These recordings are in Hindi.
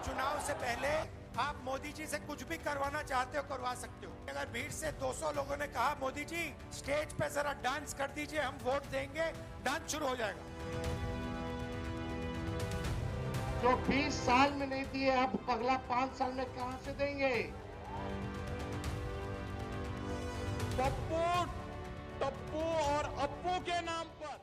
चुनाव से पहले आप मोदी जी से कुछ भी करवाना चाहते हो करवा सकते हो। अगर भीड़ से 200 लोगों ने कहा मोदी जी स्टेज पे जरा डांस कर दीजिए हम वोट देंगे, डांस शुरू हो जाएगा। जो 20 साल में नहीं दिए अब अगला 5 साल में कहां से देंगे? टप्पू और अप्पू के नाम पर।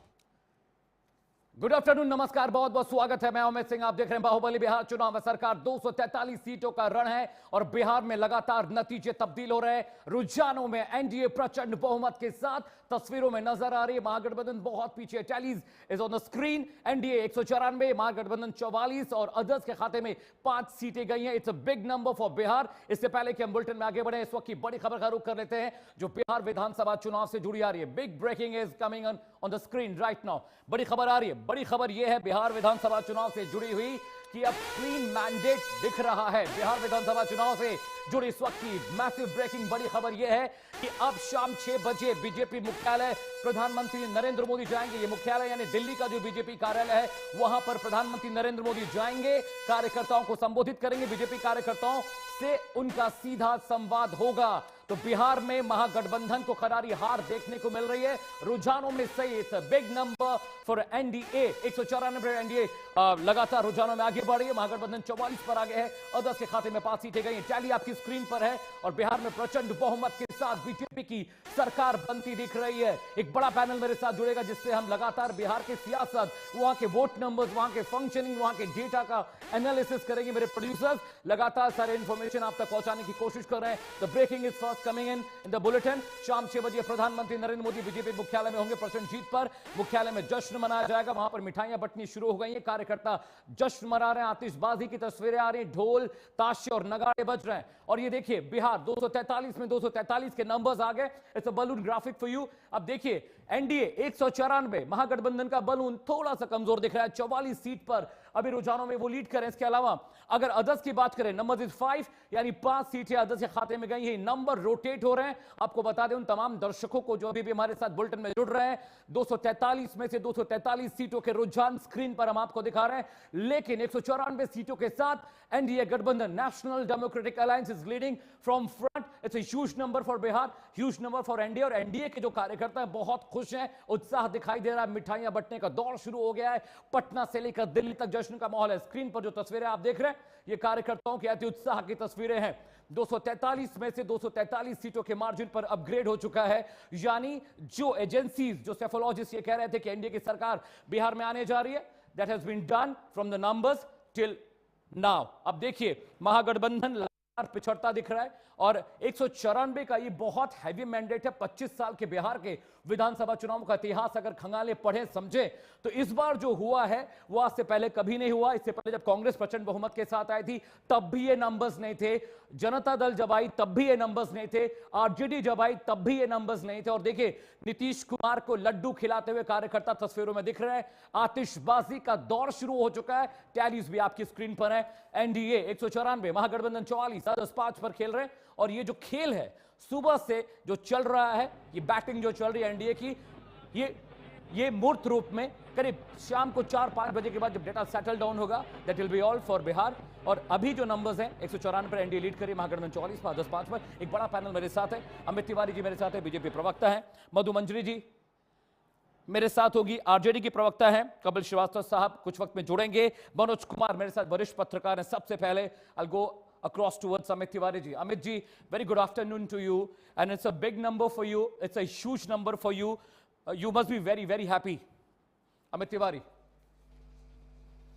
गुड आफ्टरनून, नमस्कार, बहुत बहुत स्वागत है। मैं अमित सिंह, आप देख रहे हैं बाहुबली बिहार चुनाव में सरकार 243 सीटों का रण है और बिहार में लगातार नतीजे तब्दील हो रहे हैं। रुझानों में एनडीए प्रचंड बहुमत के साथ तस्वीरों में नजर आ रही है। महागठबंधन बहुत पीछे, tallies is on the screen. NDA 194, महागठबंधन 44 और अदर्स के खाते में 5 सीटें गई हैं। It's a big number for Bihar. इससे पहले कि हम बुलेटिन में आगे बढ़े, इस वक्त की बड़ी खबर का रुख कर लेते हैं जो बिहार विधानसभा चुनाव से जुड़ी आ रही है। Big breaking is coming on the screen right now. बड़ी खबर आ रही है। बड़ी खबर यह है बिहार विधानसभा चुनाव से जुड़ी हुई कि अब क्लीन मैंडेट दिख रहा है। बिहार विधानसभा चुनाव से जुड़ी इस वक्त की मैसिव ब्रेकिंग बड़ी खबर यह है कि अब शाम 6 बजे बीजेपी मुख्यालय प्रधानमंत्री नरेंद्र मोदी जाएंगे। ये मुख्यालय यानी दिल्ली का जो बीजेपी कार्यालय है वहां पर प्रधानमंत्री नरेंद्र मोदी जाएंगे, कार्यकर्ताओं को संबोधित करेंगे। बीजेपी कार्यकर्ताओं से उनका सीधा संवाद होगा। तो बिहार में महागठबंधन को करारी हार देखने को मिल रही है। रुझानों में सही, it's a big number for NDA. 194 NDA लगातार रुझानों में आगे बढ़ रही है। महागठबंधन 44 पर आगे है। अदर्स के खाते में 5 सीटें गई। टैली आपकी स्क्रीन पर है और बिहार में प्रचंड बहुमत के साथ बीजेपी की सरकार बनती दिख रही है। एक बड़ा पैनल मेरे साथ जुड़ेगा जिससे हम लगातार बिहार की सियासत, वहां के वोट नंबर्स, वहां के फंक्शनिंग, वहां के डेटा का एनालिसिस करेंगे। मेरे प्रोड्यूसर्स लगातार सारे इंफॉर्मेशन आप तक पहुंचाने की कोशिश कर रहे हैं। The breaking is first coming in the bulletin. शाम 6 बजे प्रधानमंत्री नरेंद्र मोदी बीजेपी मुख्यालय में होंगे। प्रचंड जीत पर मुख्यालय में जश्न मनाया जाएगा। वहां पर मिठाइयां बंटनी शुरू हो गई हैं। कार्यकर्ता जश्न मना रहे हैं। आतिशबाजी की तस्वीरें आ रही हैं। ढोल, ताशे और नगाड़े बज रहे हैं। और ये देखिए बिहार 243 में 243 के नंबर्स आ गए। It's a balloon graphic for you. अब देखिए एनडीए 194, महागठबंधन का बलून थोड़ा सा कमजोर दिख रहा है। 44 सीट पर अभी रुझानों में वो लीड करें। इसके अलावा अगर अदर्स की बात करें, नंबर इज 5 यानी 5 सीटें अदर्स के खाते में गई हैं। नंबर रोटेट हो रहे हैं। आपको बता दें उन तमाम दर्शकों को जो अभी भी हमारे साथ बुलेटिन में जुड़ रहे हैं, 243 में से 243 सीटों के रुझान स्क्रीन पर हम आपको दिखा रहे हैं। लेकिन 194 सीटों के साथ एनडीए गठबंधन national democratic alliance is leading from front. It's a huge number for Bihar, huge number for NDA. और एनडीए के जो कार्यकर्ता हैं बहुत खुश हैं, उत्साह दिखाई दे रहा है। मिठाइयां बंटने का दौर शुरू हो गया है। पटना से लेकर दिल्ली तक जश्न का माहौल है। स्क्रीन पर जो तस्वीरें आप देख रहे हैं ये कार्यकर्ताओं के अति उत्साह की तस्वीरें हैं। 243 में से 243 सीटों के मार्जिन पर अपग्रेड हो चुका है। यानी जो एजेंसीज, जो सेफोलॉजिस्ट ये कह रहे थे कि एनडीए की सरकार बिहार में आने जा रही है, that has been done from the numbers till now. अब देखिए महागठबंधन लगातार पिछड़ता दिख रहा है और 194 का ये बहुत हैवी मैंडेट है। 25 साल के बिहार के विधानसभा चुनाव का इतिहास अगर खंगाले पढ़े समझे तो इस बार जो हुआ है वो आज से पहले कभी नहीं हुआ। इससे पहले जब कांग्रेस प्रचंड बहुमत के साथ आई थी तब भी ये नंबर्स नहीं थे। जनता दल जब आई तब भी ये नंबर्स नहीं थे। आरजेडी जब आई तब भी ये नंबर्स नहीं थे। और देखिए नीतीश कुमार को लड्डू खिलाते हुए कार्यकर्ता तस्वीरों में दिख रहे हैं। आतिशबाजी का दौर शुरू हो चुका है। टैलीज भी आपकी स्क्रीन पर है। एनडीए 194, महागठबंधन 44, अदर्स 5 पर खेल रहे हैं। और ये जो खेल है सुबह से जो चल रहा है, ये बैटिंग जो चल रही है एनडीए की, ये मूर्त रूप में करीब शाम को 4-5 बजे के बाद जब डेटा सेटल डाउन होगा, that will be all for Bihar. और अभी जो नंबर्स हैं 194 पर एनडीए लीड करी, महागठबंधन 44 पर, 10-5 पर। एक बड़ा पैनल मेरे साथ है। अमित तिवारी जी मेरे साथ है, बीजेपी प्रवक्ता है। मधु मंजरी जी मेरे साथ होगी, आरजेडी की प्रवक्ता हैं। कपिल श्रीवास्तव साहब कुछ वक्त में जुड़ेंगे। मनोज कुमार मेरे साथ वरिष्ठ पत्रकार हैं। सबसे पहले I'll go across towards Amit Tiwari ji. Amit ji, very good afternoon to you, and it's a big number for you. It's a huge number for you. You must be very, very happy. Amit Tiwari.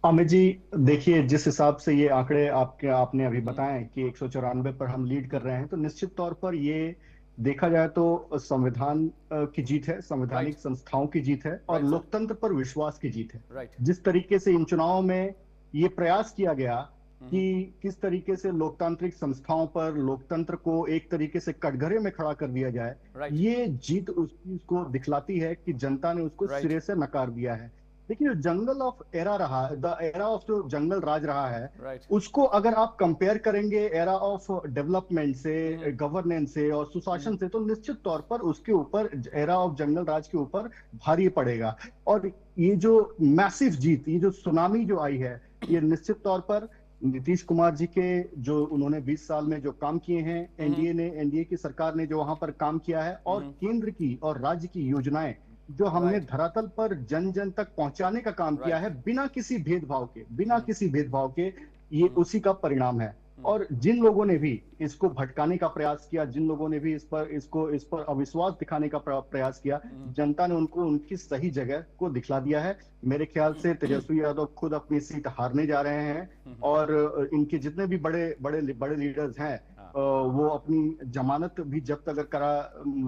Amit ji, देखिए जिस हिसाब से ये आंकड़े आपने अभी बताएं कि 194 पर हम लीड कर रहे हैं, तो निश्चित तौर पर ये देखा जाए तो संविधान की जीत है, संवैधानिक संस्थाओं की जीत है और लोकतंत्र पर विश्वास की जीत है। जिस तरीके से इन चुनावों में ये प्रयास किया गया कि किस तरीके से लोकतांत्रिक संस्थाओं पर लोकतंत्र को एक तरीके से कटघरे में खड़ा कर दिया जाए, ये जीत उस चीज को दिखलाती है कि जनता ने उसको सिरे से नकार दिया है। देखिए जो जंगल ऑफ एरा रहा, द एरा ऑफ जो जंगल राज रहा है, उसको अगर आप कंपेयर करेंगे एरा ऑफ डेवलपमेंट से, गवर्नेंस से और सुशासन से, तो निश्चित तौर पर उसके ऊपर एरा ऑफ जंगल राज के ऊपर भारी पड़ेगा। और ये जो मैसिव जीत, ये जो सुनामी जो आई है, ये निश्चित तौर पर नीतीश कुमार जी के जो उन्होंने 20 साल में जो काम किए हैं, एनडीए की सरकार ने जो वहां पर काम किया है, और केंद्र की और राज्य की योजनाएं जो हमने धरातल पर जन जन तक पहुंचाने का काम किया है, बिना किसी भेदभाव के, ये उसी का परिणाम है। और जिन लोगों ने भी इसको भटकाने का प्रयास किया, जिन लोगों ने भी इस पर अविश्वास दिखाने का प्रयास किया, जनता ने उनको उनकी सही जगह को दिखला दिया है। मेरे ख्याल से तेजस्वी यादव खुद अपनी सीट हारने जा रहे हैं, और इनके जितने भी बड़े लीडर्स हैं, वो अपनी जमानत भी जब्त अगर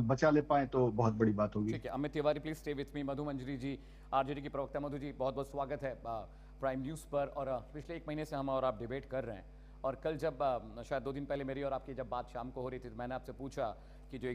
बचा ले पाए तो बहुत बड़ी बात होगी। ठीक है, Amit Tiwari please stay with me. Madhu Manjari ji, RJD की प्रवक्ता। मधु जी, बहुत बहुत स्वागत है प्राइम न्यूज पर। और पिछले 1 महीने से हम और आप डिबेट कर रहे हैं, और कल जब शायद 2 दिन पहले मेरी और आपकी जब बात शाम को हो रही थी, तो मैंने आपसे पूछा कि जो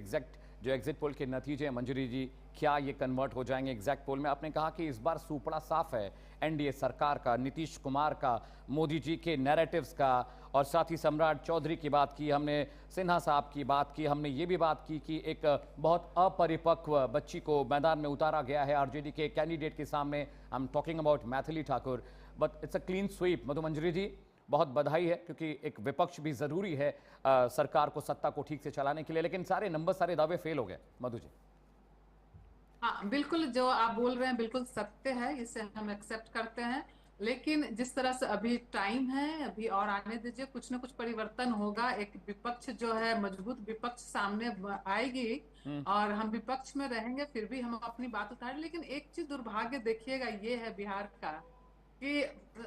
एग्जिट पोल के नतीजे हैं मंजरी जी, क्या ये कन्वर्ट हो जाएंगे एग्जैक्ट पोल में? आपने कहा कि इस बार सुपड़ा साफ है एनडीए सरकार का, नीतीश कुमार का, मोदी जी के नैरेटिव्स का, और साथ ही सम्राट चौधरी की बात की हमने, सिन्हा साहब की बात की हमने, ये भी बात की कि एक बहुत अपरिपक्व बच्ची को मैदान में उतारा गया है आरजेडी के कैंडिडेट के सामने। I am talking about Maithili Thakur, but it's a clean sweep. Madhu Manjari ji, बहुत बधाई है, क्योंकि एक विपक्ष भी जरूरी है सरकार को, सत्ता को ठीक से चलाने के लिए, लेकिन सारे नंबर, सारे दावे फेल हो गए। मधु जी। हाँ, बिल्कुल जो आप बोल रहे हैं बिल्कुल सत्य है, इसे हम एक्सेप्ट करते हैं। लेकिन जिस तरह से अभी टाइम है, अभी और आने दीजिए, कुछ ना कुछ परिवर्तन होगा। एक विपक्ष जो है, मजबूत विपक्ष सामने आएगी, और हम विपक्ष में रहेंगे, फिर भी हम अपनी बात उठाएं। लेकिन एक चीज दुर्भाग्य देखिएगा, ये है बिहार का कि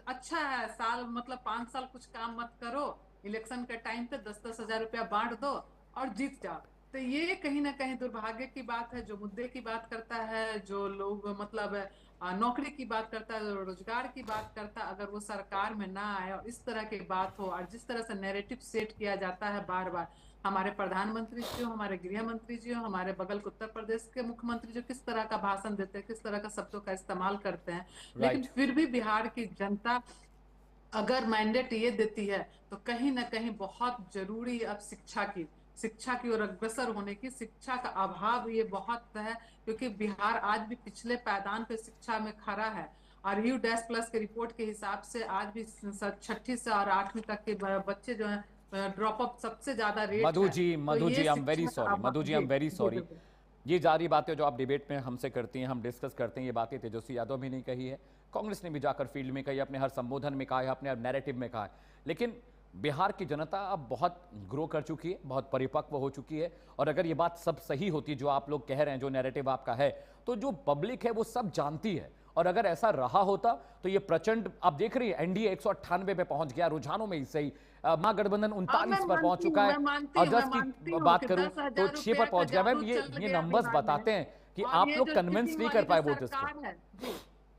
अच्छा है साल, मतलब 5 साल कुछ काम मत करो, इलेक्शन के टाइम पे 10-10 हजार रुपया बांट दो और जीत जाओ। तो ये कहीं ना कहीं दुर्भाग्य की बात है। जो मुद्दे की बात करता है, जो लोग मतलब नौकरी की बात करता है, रोजगार की बात करता है, अगर वो सरकार में ना आए और इस तरह की बात हो, और जिस तरह से नैरेटिव सेट किया जाता है बार बार, हमारे प्रधानमंत्री जी हो, हमारे गृह मंत्री जी हो, हमारे बगल के उत्तर प्रदेश के मुख्यमंत्री जो किस तरह का भाषण देते हैं, किस तरह का शब्दों का इस्तेमाल करते हैं, लेकिन फिर भी बिहार की जनता अगर मैंडेट ये देती है तो कहीं ना कहीं बहुत जरूरी अब शिक्षा की ओर अग्रसर होने की। शिक्षा का अभाव ये बहुत है, क्योंकि बिहार आज भी पिछले पायदान पे शिक्षा में खड़ा है। और U-+ के रिपोर्ट के हिसाब से आज भी 6ठी से और 8वीं तक के बच्चे जो हैं, ड्रॉप अप सबसे ज्यादा rate. Madhu ji, I am very sorry. Madhu ji, I am very sorry. ये जारी बातें जो आप डिबेट में हमसे करती हैं, हम डिस्कस करते हैं, ये बातें तेजस्वी यादव भी नहीं कही है, कांग्रेस ने भी जाकर फील्ड में कही, अपने हर संबोधन में कहा है, अपने नैरेटिव में कहा है। लेकिन बिहार की जनता अब बहुत ग्रो कर चुकी है, बहुत परिपक्व हो चुकी है, और अगर ये बात सब सही होती जो आप लोग कह रहे हैं, जो नैरेटिव आपका है, तो जो पब्लिक है वो सब जानती है। और अगर ऐसा रहा होता तो ये प्रचंड, आप देख रही है एनडीए 198 पे पहुंच गया, रुझानों में इससे ही महागठबंधन 39 पर पहुंच चुका है, और 10 की बात करूं तो 6 पर पहुंच गया। मैम, ये नंबर्स बताते हैं कि आप लोग कन्विंस नहीं कर पाए वोटर्स को।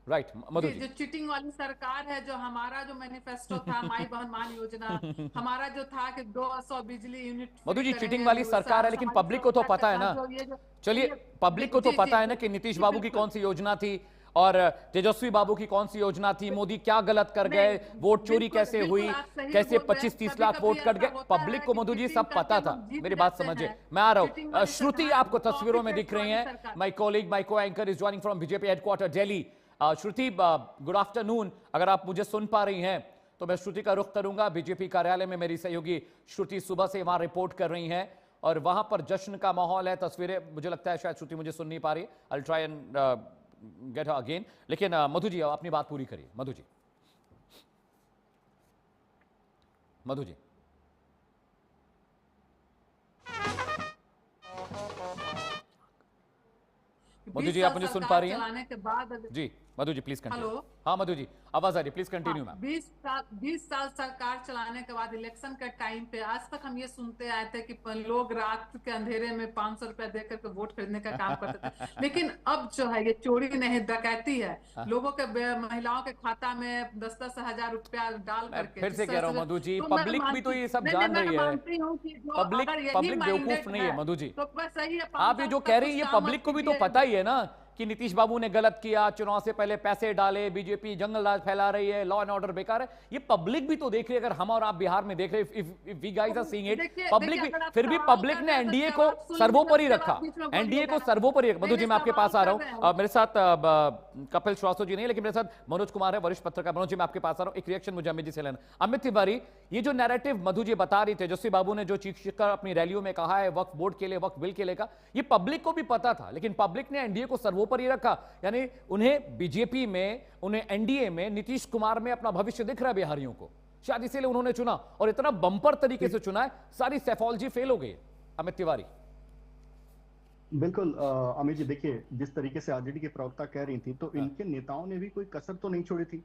राइट मधु जी, जो चीटिंग वाली सरकार है, जो हमारा जो मैनिफेस्टो था, माई बहन मान योजना, हमारा जो था कि 200 बिजली यूनिट। मधु जी, चीटिंग वाली सरकार है, लेकिन पब्लिक को तो पता है ना। चलिए, पब्लिक को तो पता है ना कि नीतीश बाबू की कौन सी योजना थी और तेजस्वी बाबू की कौन सी योजना थी, मोदी क्या गलत कर गए, वोट चोरी कैसे हुई, कैसे 25-30 लाख वोट कट गए, पब्लिक को मधु जी सब पता था। मेरी बात समझिए, मैं आ रहा हूं। श्रुति आपको तस्वीरों में दिख रही हैं। माय कॉलीग, माय को anchor is joining from BJP headquarter Delhi. Shruti, good afternoon. अगर आप मुझे सुन पा रही हैं तो मैं श्रुति का रुख करूंगा। बीजेपी कार्यालय में मेरी सहयोगी श्रुति सुबह से वहां रिपोर्ट कर रही हैं, और वहां पर जश्न का माहौल है। तस्वीरें, मुझे लगता है शायद श्रुति मुझे सुन नहीं पा रही। I will try and get her again. लेकिन मधु जी, अपनी बात पूरी करिए। मधु जी, मधु जी, मधु जी, आप मुझे सुन पा रही हैं? जी मधु जी, प्लीज कंटिन्यू। हाँ मधु जी, आवाज आ रही है, प्लीज कंटिन्यू मैम। 20 साल सरकार चलाने के बाद इलेक्शन के टाइम पे आज तक हम ये सुनते आए थे कि लोग रात के अंधेरे में 500 रुपया देकर के वोट खरीदने का काम करते थे। लेकिन अब जो है ये चोरी नहीं, डकैती है। लोगों के, महिलाओं के खाता में 10-10 हजार रुपया डाल करके। फिर से कह रहा हूँ मधु जी, पब्लिक भी तो ये सब जान रही है। पब्लिक बेवकूफ नहीं है मधु जी। तो बस सही है, आप ये जो कह रही है, ये पब्लिक को भी तो पता ही है ना कि नीतीश बाबू ने गलत किया, चुनाव से पहले पैसे डाले, बीजेपी जंगल राज फैला रही है, लॉ एंड ऑर्डर बेकार है, ये पब्लिक भी तो देख रही है। अगर हम और आप बिहार में देख रहे हैं, if we guys are seeing it, public भी, फिर भी पब्लिक ने एनडीए को सर्वोपरि रखा, एनडीए को सर्वोपरि रखा। मधु जी, मैं आपके पास आ रहा हूं, मेरे साथ कपिल श्रीवास्तव जी नहीं, लेकिन मेरे साथ मनोज कुमार है, वरिष्ठ पत्रकार। मनोज जी, मैं आपके पास आ रहा हूं, एक रिएक्शन मुझे अमित जी से लेना। अमित तिवारी, ये जो नैरेटिव मधु जी बता रही थे, तेजस्वी बाबू ने जो चीख कर अपनी रैलियों में कहा है वक्फ बोर्ड के लिए, वक्फ बिल के लिए का, ये पब्लिक को भी पता था, लेकिन पब्लिक ने एनडीए को सर्वोपरि रखा। यानी उन्हें बीजेपी में, उन्हें एनडीए में, नीतीश कुमार में अपना भविष्य दिख रहा है बिहारियों को, शायद इसीलिए उन्होंने चुना, और इतना बंपर तरीके से चुना है, सारी सेफोलॉजी फेल हो गई। अमित तिवारी। बिल्कुल अमित जी, देखिए जिस तरीके से आरजेडी की प्रवक्ता कह रही थी, तो इनके नेताओं ने भी कोई कसर तो नहीं छोड़ी थी।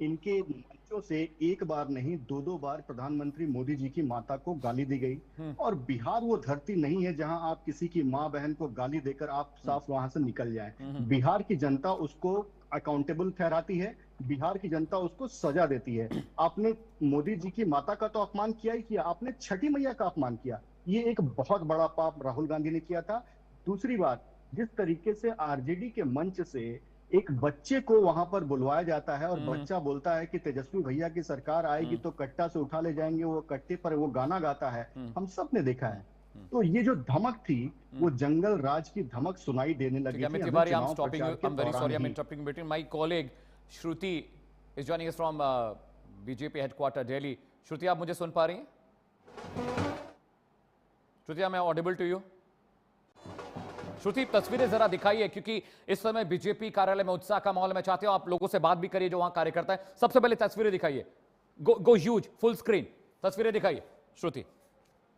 इनके मंचों से एक बार नहीं, दो बार प्रधानमंत्री मोदी जी की माता को गाली दी गई। और बिहार वो धरती नहीं है जहां आप किसी की माँ बहन को गाली देकर आप साफ वहां से निकल जाएं। बिहार की जनता उसको अकाउंटेबल ठहराती है, बिहार की जनता उसको सजा देती है। आपने मोदी जी की माता का तो अपमान किया ही किया, आपने छठी मैया का अपमान किया, ये एक बहुत बड़ा पाप राहुल गांधी ने किया था। दूसरी बात, जिस तरीके से आरजेडी के मंच से एक बच्चे को वहां पर बुलवाया जाता है और बच्चा बोलता है कि तेजस्वी भैया की सरकार आएगी तो कट्टा से उठा ले जाएंगे, वो कट्टे पर वो गाना गाता है, हम सब ने देखा है। तो ये जो धमक थी, वो जंगल राज की धमक सुनाई देने लगी थी। Tiwari, I'm stopping you. I'm very sorry, I'm interrupting between. My colleague Shruti is joining us from BJP headquarters Delhi. श्रुति, आप मुझे सुन पा रही हैं? श्रुति, am I audible to you? श्रुति, तस्वीरें जरा दिखाइए, क्योंकि इस समय बीजेपी कार्यालय में उत्साह का माहौल। मैं चाहती हूं आप लोगों से बात भी करिए जो वहां कार्यकर्ता है। सबसे पहले तस्वीरें दिखाइए, गो ह्यूज, फुल स्क्रीन तस्वीरें दिखाइए। श्रुति,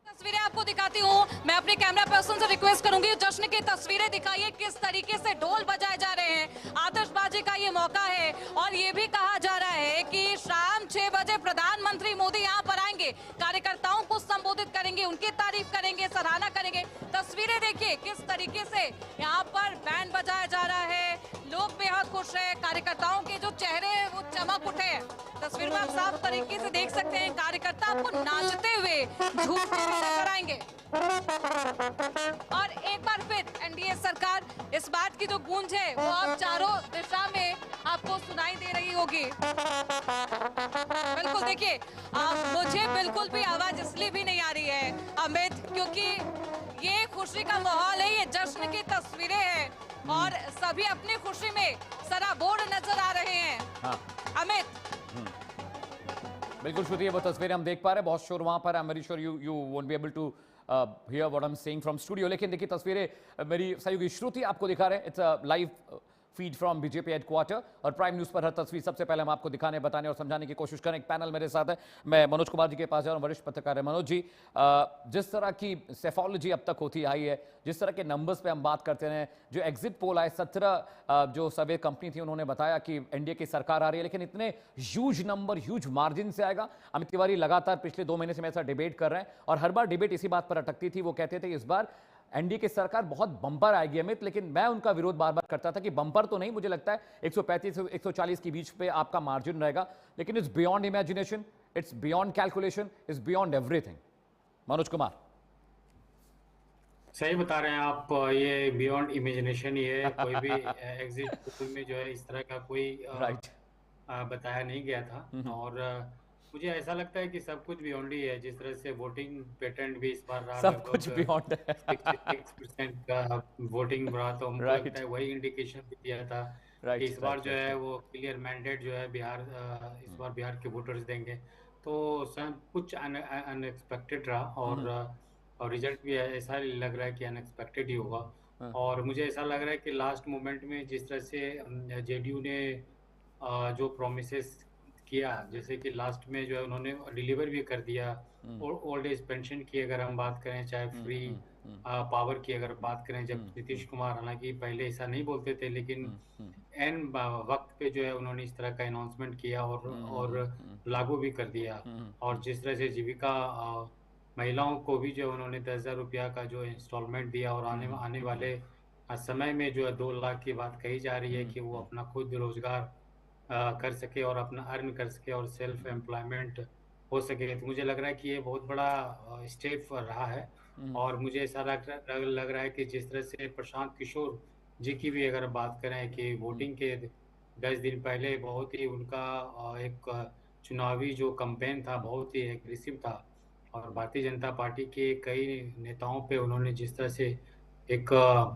तस्वीरें आपको दिखाती हूँ। मैं अपने कैमरा पर्सन से रिक्वेस्ट करूंगी, जश्न की तस्वीरें दिखाइए, किस तरीके से ढोल बजाए जा रहे हैं। आतिशबाजी का ये मौका है, और ये भी कहा जा रहा है कि शाम 6 बजे प्रधानमंत्री मोदी यहाँ पर आएंगे, कार्यकर्ताओं को संबोधित करेंगे, उनकी तारीफ करेंगे, सराहना करेंगे। तस्वीरें देखिए किस तरीके से यहाँ पर बैंड बजाया जा रहा है, लोग बेहद खुश है, कार्यकर्ताओं के जो चेहरे हैं वो चमक उठे हैं। तस्वीर में आप साफ तरीके से देख सकते हैं, कार्यकर्ता आपको नाचते हुए झूमते हुए नजर आएंगे। और एक बार फिर एनडीए सरकार, इस बात की जो गूंज है वो आप चारों दिशा में आपको सुनाई दे रही होगी। बिल्कुल देखिए, मुझे बिल्कुल भी आवाज इसलिए भी नहीं आ रही है अमित, क्योंकि ये खुशी का माहौल है, ये जश्न की तस्वीरें हैं, और सभी अपनी खुशी में सराबोर नजर आ रहे हैं। हाँ। अमित, बिल्कुल श्रुति, वो तस्वीरें हम देख पा रहे हैं, बहुत शोर वहां पर। I am very sure you won't be able to hear what I am saying from studio, लेकिन देखिए तस्वीरें मेरी सहयोगी श्रुति आपको दिखा रहे हैं। It's a live feed from BJP headquarter, और प्राइम न्यूज पर हर तस्वीर सबसे पहले हम आपको दिखाने, बताने और समझाने की कोशिश करें। एक पैनल मेरे साथ है, मैं मनोज कुमार जी के पास जा रहा हूं, वरिष्ठ पत्रकार है। मनोज जी, जिस तरह की सेफोलॉजी अब तक होती आई है, जिस तरह के नंबर्स पे हम बात करते हैं, जो एग्जिट पोल आए 17 जो सर्वे कंपनी थी उन्होंने बताया कि एनडीए की सरकार आ रही है, लेकिन इतने ह्यूज नंबर, ह्यूज मार्जिन से आएगा। अमित तिवारी लगातार पिछले 2 महीने से मेरे साथ डिबेट कर रहे हैं, और हर बार डिबेट इसी बात पर अटकती थी। वो कहते थे इस बार एनडीए की सरकार बहुत बंपर आएगी अमित, लेकिन मैं उनका विरोध बार बार करता था कि बंपर तो नहीं, मुझे लगता है 135 से 140 के बीच पे आपका मार्जिन रहेगा, लेकिन it's beyond imagination, it's beyond calculation, it's beyond everything. Manoj Kumar, सही बता रहे हैं आप, ये बियॉन्ड इमेजिनेशन ही है। कोई भी एग्जिट पोल में जो है इस तरह का कोई बताया नहीं गया था, और मुझे ऐसा लगता है कि सब कुछ बियॉन्ड ही है। जिस तरह से वोटिंग पैटर्न भी इस बार रहा, सब कुछ बियॉन्ड है। 66% का वोटिंग रहा, तो हमको लगता है वही इंडिकेशन भी दिया था कि इस बार जो है वो क्लियर मैंडेट जो है बिहार, इस बार बिहार के वोटर्स देंगे। तो सब कुछ अनएक्सपेक्टेड रहा, और रिजल्ट भी ऐसा लग रहा है कि अनएक्सपेक्टेड ही होगा। और मुझे ऐसा लग रहा है कि लास्ट मोमेंट में जिस तरह से जेडीयू ने जो प्रोमिसेस किया, जैसे कि लास्ट में जो है उन्होंने डिलीवर भी कर दिया। ओल्ड एज पेंशन की अगर हम बात करें, चाहे फ्री पावर की अगर बात करें, जब नीतीश कुमार, हालांकि पहले ऐसा नहीं बोलते थे, लेकिन एन वक्त पे जो है उन्होंने इस तरह का अनाउंसमेंट किया और लागू भी कर दिया। और जिस तरह से जीविका महिलाओं को भी जो उन्होंने 10,000 रुपया का जो इंस्टॉलमेंट दिया, और आने वाले समय में जो है 2 लाख की बात कही जा रही है कि वो अपना खुद रोजगार कर सके और अपना अर्न कर सके और सेल्फ एम्प्लॉयमेंट हो सके। तो मुझे लग रहा है कि ये बहुत बड़ा स्टेप रहा है, और मुझे ऐसा लग रहा है कि जिस तरह से प्रशांत किशोर जी की भी अगर बात करें कि वोटिंग के 10 दिन पहले बहुत ही उनका एक चुनावी जो कैंपेन था बहुत ही एग्रेसिव था और भारतीय जनता पार्टी के कई नेताओं पे उन्होंने जिस तरह से एक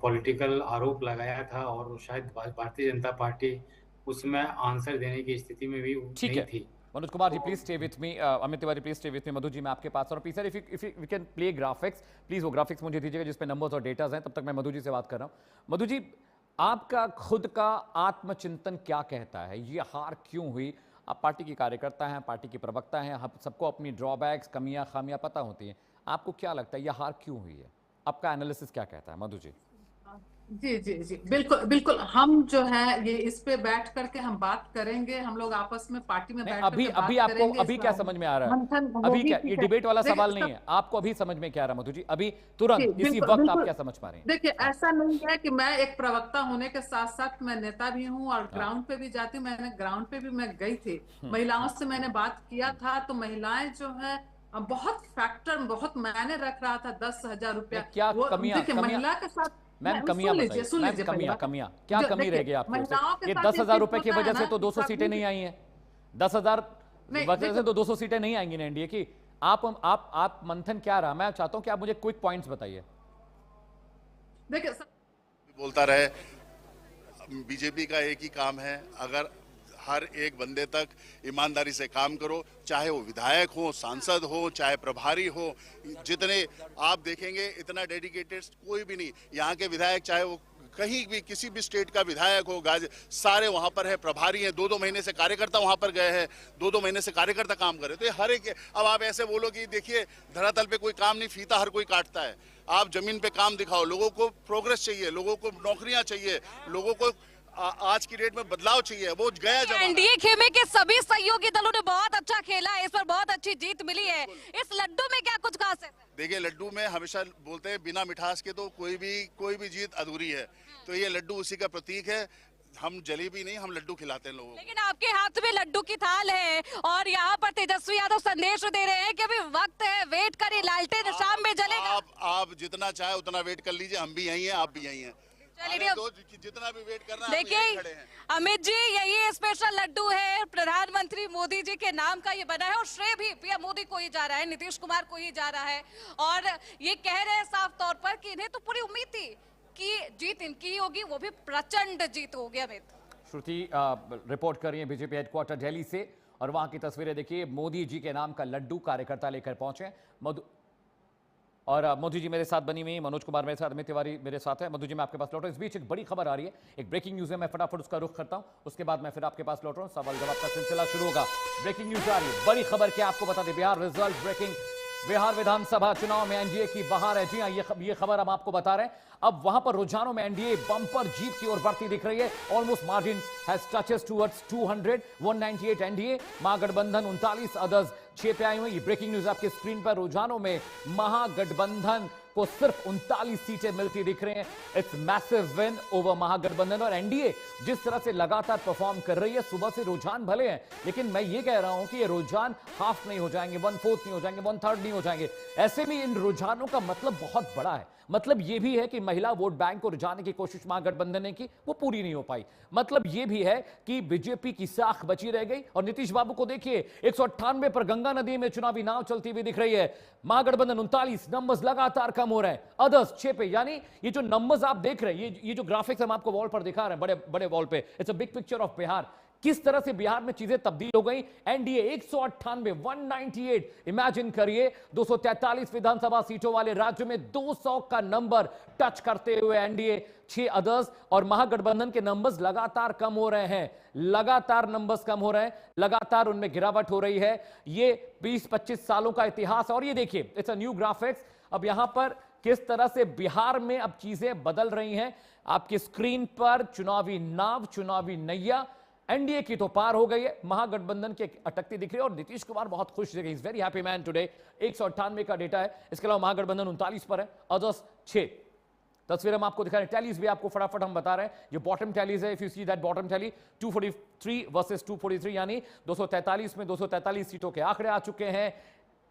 पॉलिटिकल आरोप लगाया था और शायद भारतीय जनता पार्टी उसमें आंसर देने की स्थिति में भी ठीक नहीं है थी। Manoj Kumar ji, please stay with me. Amit Tiwari, please stay with me. Madhu ji, मैं आपके पास और please sir, if we can play graphics, please वो ग्राफिक्स मुझे दीजिएगा जिसपे नंबर्स और डेटाज हैं। तब तक मैं मधु जी से बात कर रहा हूं। मधु जी, आपका खुद का आत्मचिंतन क्या कहता है? ये हार क्यों हुई? आप पार्टी के कार्यकर्ता हैं, पार्टी के प्रवक्ता हैं, हम सबको अपनी ड्रॉबैक्स, कमियां, खामियां पता होती हैं। आपको क्या लगता है ये हार क्यों हुई है? आपका एनालिसिस क्या कहता है मधु जी? जी जी जी, बिल्कुल बिल्कुल। हम जो है ये इस पे बैठ करके हम बात करेंगे, हम लोग आपस में पार्टी में नहीं, बैठ अभी करके अभी बात आपको करेंगे। अभी क्या समझ में आ रहा है? मंथन अभी होगी, क्या, ठीक ये है। डिबेट वाला देखिए, सवाल नहीं है, आपको अभी समझ में क्या आ रहा है मधु जी? अभी तुरंत इसी बिल्कुल वक्त आप बिल्कुल। क्या समझ पा रहे हैं? देखिए, ऐसा नहीं है कि मैं एक प्रवक्ता होने के साथ साथ मैं नेता भी हूँ और ग्राउंड पे भी जाती हूँ। मैंने ग्राउंड पे भी मैं गई थी, महिलाओं से मैंने बात किया था, तो महिलाएं जो है बहुत फैक्टर, बहुत मायने रख रहा था। 10,000 रुपया, क्या वो कमियां, देखिए महिला के साथ। मैम कमियां बताइए, मैम कमियां क्या कमी रह गई आपकी ओर से? ये 10,000 रुपए की वजह से तो 200 सीटें नहीं आई हैं। 10,000 वजह से तो 200 सीटें नहीं आएंगी ना एनडीए की। आप मंथन क्या रहा? मैं चाहता हूं कि आप मुझे क्विक पॉइंट्स बताइए। देखिए, बोलता रहे, बीजेपी का एक ही काम है, अगर हर एक बंदे तक ईमानदारी से काम करो, चाहे वो विधायक हो, सांसद हो, चाहे प्रभारी हो, जितने आप देखेंगे इतना डेडिकेटेड कोई भी नहीं। यहाँ के विधायक चाहे वो कहीं भी किसी भी स्टेट का विधायक हो, सारे वहाँ पर है, प्रभारी हैं। 2-2 महीने से कार्यकर्ता वहाँ पर गए हैं, 2-2 महीने से कार्यकर्ता काम कर रहे। तो ये हर एक, अब आप ऐसे बोलो कि देखिए धरातल पे कोई काम नहीं, फीता हर कोई काटता है। आप जमीन पे काम दिखाओ, लोगों को प्रोग्रेस चाहिए, लोगों को नौकरियां चाहिए, लोगों को आज की डेट में बदलाव चाहिए। वो गया जमाना। एनडीए खेमे के सभी सहयोगी दलों ने बहुत अच्छा खेला है, इस पर बहुत अच्छी जीत मिली है। इस लड्डू में क्या कुछ खास है? देखिए, लड्डू में हमेशा बोलते हैं बिना मिठास के तो कोई भी जीत अधूरी है। तो ये लड्डू उसी का प्रतीक है। हम जलेबी नहीं, हम लड्डू खिलाते हैं लोगों को। लेकिन आपके हाथ में लड्डू की थाल है और यहाँ पर तेजस्वी यादव संदेश दे रहे हैं कि अभी वक्त है, वेट करिए, लालटेन शाम में जलेगा। आप जितना चाहे उतना वेट कर लीजिए, हम भी यही हैं, आप भी यही हैं। चलिए, जितना भी वेट करना है, देखिए अमित जी, यही स्पेशल लड्डू है, प्रधानमंत्री मोदी जी के नाम का ये बना है और श्रेय भी पीएम मोदी को ही जा रहा है, नीतीश कुमार को ही जा रहा है। और ये कह रहे हैं साफ तौर पर कि इन्हें तो पूरी उम्मीद थी कि जीत इनकी ही होगी, वो भी प्रचंड जीत होगी। अमित, श्रुति रिपोर्ट कर रही है बीजेपी हेडक्वार्टर दिल्ली से और वहां की तस्वीरें देखिए। मोदी जी के नाम का लड्डू कार्यकर्ता लेकर पहुंचे। मोदी जी मेरे साथ बनी हुई, मनोज कुमार मेरे साथ, अमित तिवारी मेरे साथ है। मधु जी मैं आपके पास लौट रहा हूं। इस बीच एक बड़ी खबर आ रही है, एक ब्रेकिंग न्यूज है, मैं फटाफट उसका रुख करता हूं, उसके बाद मैं फिर आपके पास लौट रहा हूं। सवाल जवाब का सिलसिला शुरू होगा। ब्रेकिंग न्यूज आ रही है, बड़ी खबर क्या आपको बता दें, बिहार रिजल्ट ब्रेकिंग। बिहार विधानसभा चुनाव में एनडीए की बहार है। जी हां, ये खबर हम आपको बता रहे हैं। अब वहां पर रुझानों में एनडीए बंपर जीत की ओर बढ़ती दिख रही है। Almost margin has touches towards 200, 198 NDA, Mahagathbandhan 39, others 6 पे आए हुए। ये ब्रेकिंग न्यूज आपके स्क्रीन पर। रुझानों में महागठबंधन को सिर्फ 39 सीटें मिलती दिख रही हैं। इट्स मैसिव विन ओवर महागठबंधन। और एनडीए जिस तरह से लगातार परफॉर्म कर रही है, सुबह से रुझान भले हैं, लेकिन मैं ये कह रहा हूं कि ये रुझान हाफ नहीं हो जाएंगे, 1/4 नहीं हो जाएंगे, 1/3 नहीं हो जाएंगे। ऐसे में इन रुझानों का मतलब बहुत बड़ा है। मतलब ये भी है कि महिला वोट बैंक को रुझाने की कोशिश महागठबंधन ने की, वो पूरी नहीं हो पाई। मतलब ये भी है कि बीजेपी की साख बची रह गई। और नीतीश बाबू को देखिए, 198 पर गंगा नदी में चुनावी नाव चलती हुई दिख रही है। महागठबंधन 39, नंबर्स लगातार कम हो रहे हैं, अदर्स 6 पे। यानी ये जो नंबर्स आप देख रहे हैं, ये जो ग्राफिक्स हम आपको वॉल पर दिखा रहे हैं, बड़े बड़े वॉल पे, it's a big picture of Bihar. किस तरह से बिहार में चीजें तब्दील हो गई। एनडीए 198, 198, इमेजिन करिए, 243 विधानसभा सीटों वाले राज्य में 200 का नंबर टच करते हुए एनडीए, 6 अदर्स और महागठबंधन के नंबर्स लगातार कम हो रहे हैं। लगातार नंबर्स कम हो रहे हैं, लगातार उनमें गिरावट हो रही है। ये 20-25 सालों का इतिहास है। और ये देखिए, इट्स अ न्यू ग्राफिक्स। अब यहां पर किस तरह से बिहार में अब चीजें बदल रही हैं आपकी स्क्रीन पर। चुनावी नाव, चुनावी नैया एनडीए की तो पार हो गई है, महागठबंधन की अटकती दिख रही है। और नीतीश कुमार बहुत खुश दिखे, is very happy man today. 198 का डेटा है। इसके अलावा महागठबंधन 39 पर है, अदर्स 6। तस्वीर हम आपको दिखा रहे हैं, टैलीज भी आपको फटाफट हम बता रहे हैं। ये बॉटम टैलीज है, if you see that bottom tally, 243 versus 243, यानी 243 में 243 सीटों के आंकड़े आ चुके हैं।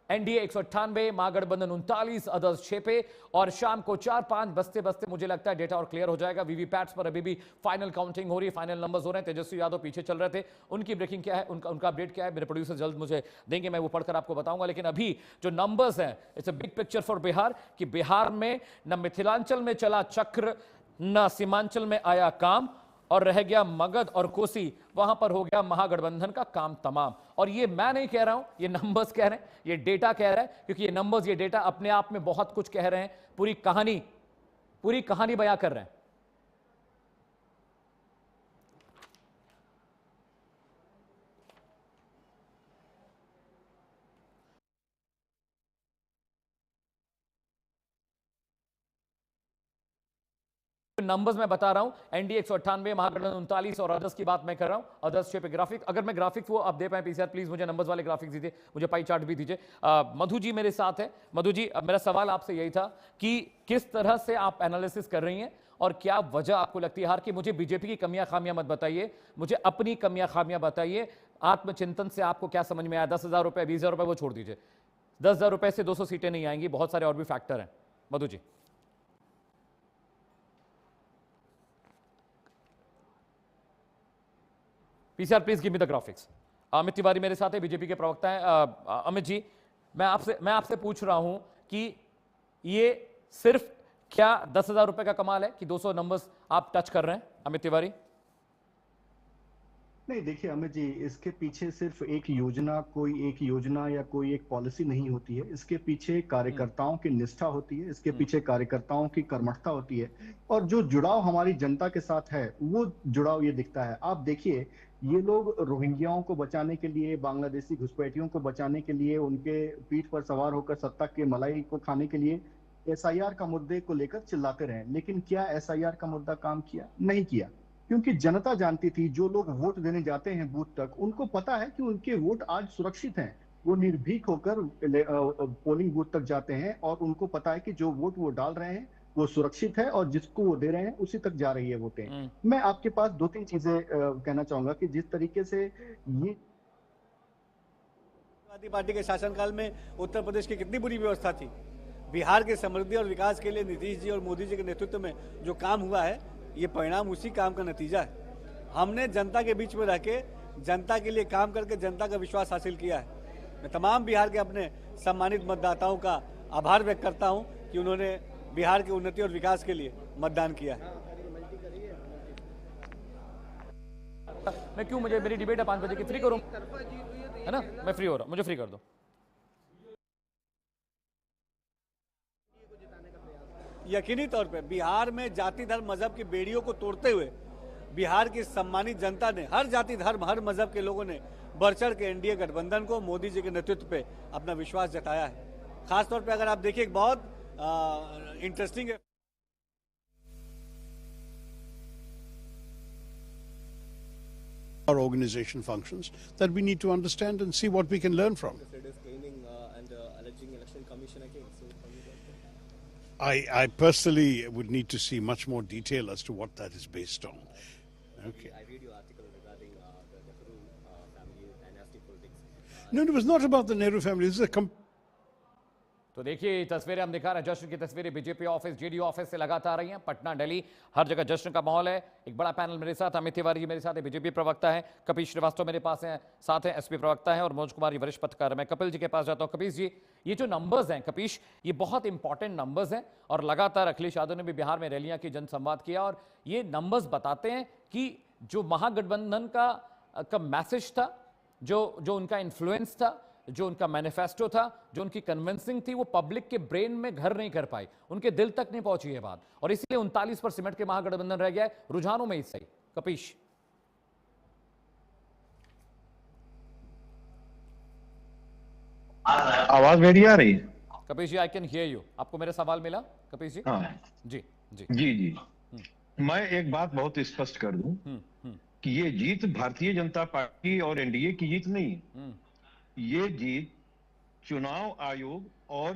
एनडीए 198, महागठबंधन 39, अदर्स 6 पे। और शाम को 4-5 बजते बजते मुझे लगता है डेटा और क्लियर हो जाएगा। वीवीपैट्स पर अभी भी फाइनल काउंटिंग हो रही है, फाइनल नंबर्स हो रहे हैं। तेजस्वी यादव पीछे चल रहे थे, उनकी ब्रेकिंग क्या है, उनका अपडेट क्या है, मेरे प्रोड्यूसर जल्द मुझे देंगे, मैं वो पढ़कर आपको बताऊंगा। लेकिन अभी जो नंबर्स हैं, it's a big picture for Bihar, कि बिहार में न मिथिलांचल में चला चक्र, न सीमांचल में आया काम, और रह गया मगध और कोसी, वहां पर हो गया महागठबंधन का काम तमाम। और ये मैं नहीं कह रहा हूं, ये नंबर्स कह रहे हैं, ये डेटा कह रहा है, क्योंकि ये नंबर्स, ये डेटा अपने आप में बहुत कुछ कह रहे हैं, पूरी कहानी बयां कर रहे हैं। नंबर्स मैं बता रहा हूं, एनडीए 198, महागठबंधन 39 और अदर्स की बात मैं कर रहा हूं। अदर्स 6 पे ग्राफिक, अगर मैं ग्राफिक्स वो आप दे पाए पीसीआर, प्लीज मुझे नंबर्स वाले ग्राफिक्स दीजिए, मुझे पाई चार्ट भी दीजिए। मधु जी मेरे साथ है। मधु जी, मेरा सवाल आपसे यही था कि किस तरह से आप एनालिसिस कर रही हैं और क्या वजह आपको लगती है हार की? मुझे बीजेपी की कमियां खामियां मत बताइए, मुझे अपनी कमियां खामियां बताइए। आत्मचिंतन से आपको क्या समझ में आया? 10,000 रुपए, 20,000 रुपए वो छोड़ दीजिए, 10,000 रुपए से 200 सीटें नहीं आएंगी, बहुत सारे और भी फैक्टर हैं। Madhu ji. PCR please give me the graphics. Amit Tiwari मेरे साथ है, बीजेपी के प्रवक्ता हैं। अमित जी, मैं आपसे पूछ रहा हूं कि ये सिर्फ क्या 10,000 रुपए का कमाल है कि 200 नंबर्स आप टच कर रहे हैं? अमित तिवारी। नहीं, देखिए अमित जी, इसके पीछे सिर्फ एक योजना या कोई एक पॉलिसी नहीं होती है। इसके पीछे कार्यकर्ताओं की निष्ठा होती है, इसके पीछे कार्यकर्ताओं की कर्मठता होती है, और जो जुड़ाव हमारी जनता के साथ है, वो जुड़ाव ये दिखता है। आप देखिए, ये लोग रोहिंग्याओं को बचाने के लिए, बांग्लादेशी घुसपैठियों को बचाने के लिए, उनके पीठ पर सवार होकर सत्ता के मलाई को खाने के लिए एसआईआर का मुद्दे को लेकर चिल्लाते रहे। लेकिन क्या एसआईआर का मुद्दा काम किया? नहीं किया, क्योंकि जनता जानती थी, जो लोग वोट देने जाते हैं बूथ तक, उनको पता है कि उनके वोट आज सुरक्षित हैं। वो निर्भीक होकर पोलिंग बूथ तक जाते हैं और उनको पता है कि जो वोट वो डाल रहे हैं वो सुरक्षित है और जिसको वो दे रहे हैं उसी तक जा रही है वोटें। मैं आपके पास 2-3 चीजें कहना चाहूंगा कि जिस तरीके से ये पार्टी के शासनकाल में उत्तर प्रदेश की कितनी बुरी व्यवस्था थी, बिहार के समृद्धि और विकास के लिए नीतीश जी और मोदी जी के नेतृत्व में जो काम हुआ है, ये परिणाम उसी काम का नतीजा है। हमने जनता के बीच में रह के, जनता के लिए काम करके जनता का विश्वास हासिल किया है। मैं तमाम बिहार के अपने सम्मानित मतदाताओं का आभार व्यक्त करता हूं कि उन्होंने बिहार की उन्नति और विकास के लिए मतदान किया है। मैं क्यों, मुझे मेरी डिबेट है 5 बजे की, फ्री करूं, है ना? मैं फ्री हो रहा हूं, मुझे फ्री कर दो। यकीनी तौर पे बिहार में जाति धर्म मजहब की बेड़ियों को तोड़ते हुए बिहार की सम्मानित जनता ने, हर जाति धर्म हर मजहब के लोगों ने बढ़ चढ़ के एनडीए गठबंधन को, मोदी जी के नेतृत्व पे अपना विश्वास जताया है। खासतौर पे अगर आप देखिए, एक बहुत इंटरेस्टिंग है, our organization functions that we need to understand and see what we can learn from. I personally would need to see much more detail as to what that is based on. Okay. I read your article regarding the Nehru family dynasty politics. No, it was not about the Nehru family. This is a तो देखिए तस्वीरें हम दिखा रहे हैं, जश्न की तस्वीरें बीजेपी ऑफिस, जेडीयू ऑफिस से लगातार आ रही हैं। पटना, दिल्ली, हर जगह जश्न का माहौल है। एक बड़ा पैनल मेरे साथ, अमित तिवारी जी मेरे साथ है, बीजेपी प्रवक्ता है, कपिल श्रीवास्तव मेरे पास हैं, साथ हैं एसपी प्रवक्ता है, और मनोज कुमार जी वरिष्ठ पत्रकार है। मैं कपिल जी के पास जाता हूं। कपिल जी, ये जो नंबर्स हैं कपिश, ये बहुत इंपॉर्टेंट नंबर्स हैं, और लगातार अखिलेश यादव ने भी बिहार में रैलियां की, जनसंवाद किया, और ये नंबर्स बताते हैं कि जो महागठबंधन का मैसेज था, जो उनका इन्फ्लुएंस था, जो उनका मैनिफेस्टो था, जो उनकी कन्विंसिंग थी, वो पब्लिक के ब्रेन में घर नहीं कर पाई, उनके दिल तक नहीं पहुंची ये बात, और इसलिए 39 पर सिमट के महागठबंधन रह गया है रुझानों में। इससे कपीश, आवाज मेरी आ रही है? कपीश जी, आई कैन हियर यू। आपको मेरा सवाल मिला कपीश जी? हाँ जी जी जी जी। मैं एक बात बहुत स्पष्ट कर दूं कि ये जीत भारतीय जनता पार्टी और एनडीए की जीत नहीं है। ये जीत चुनाव आयोग और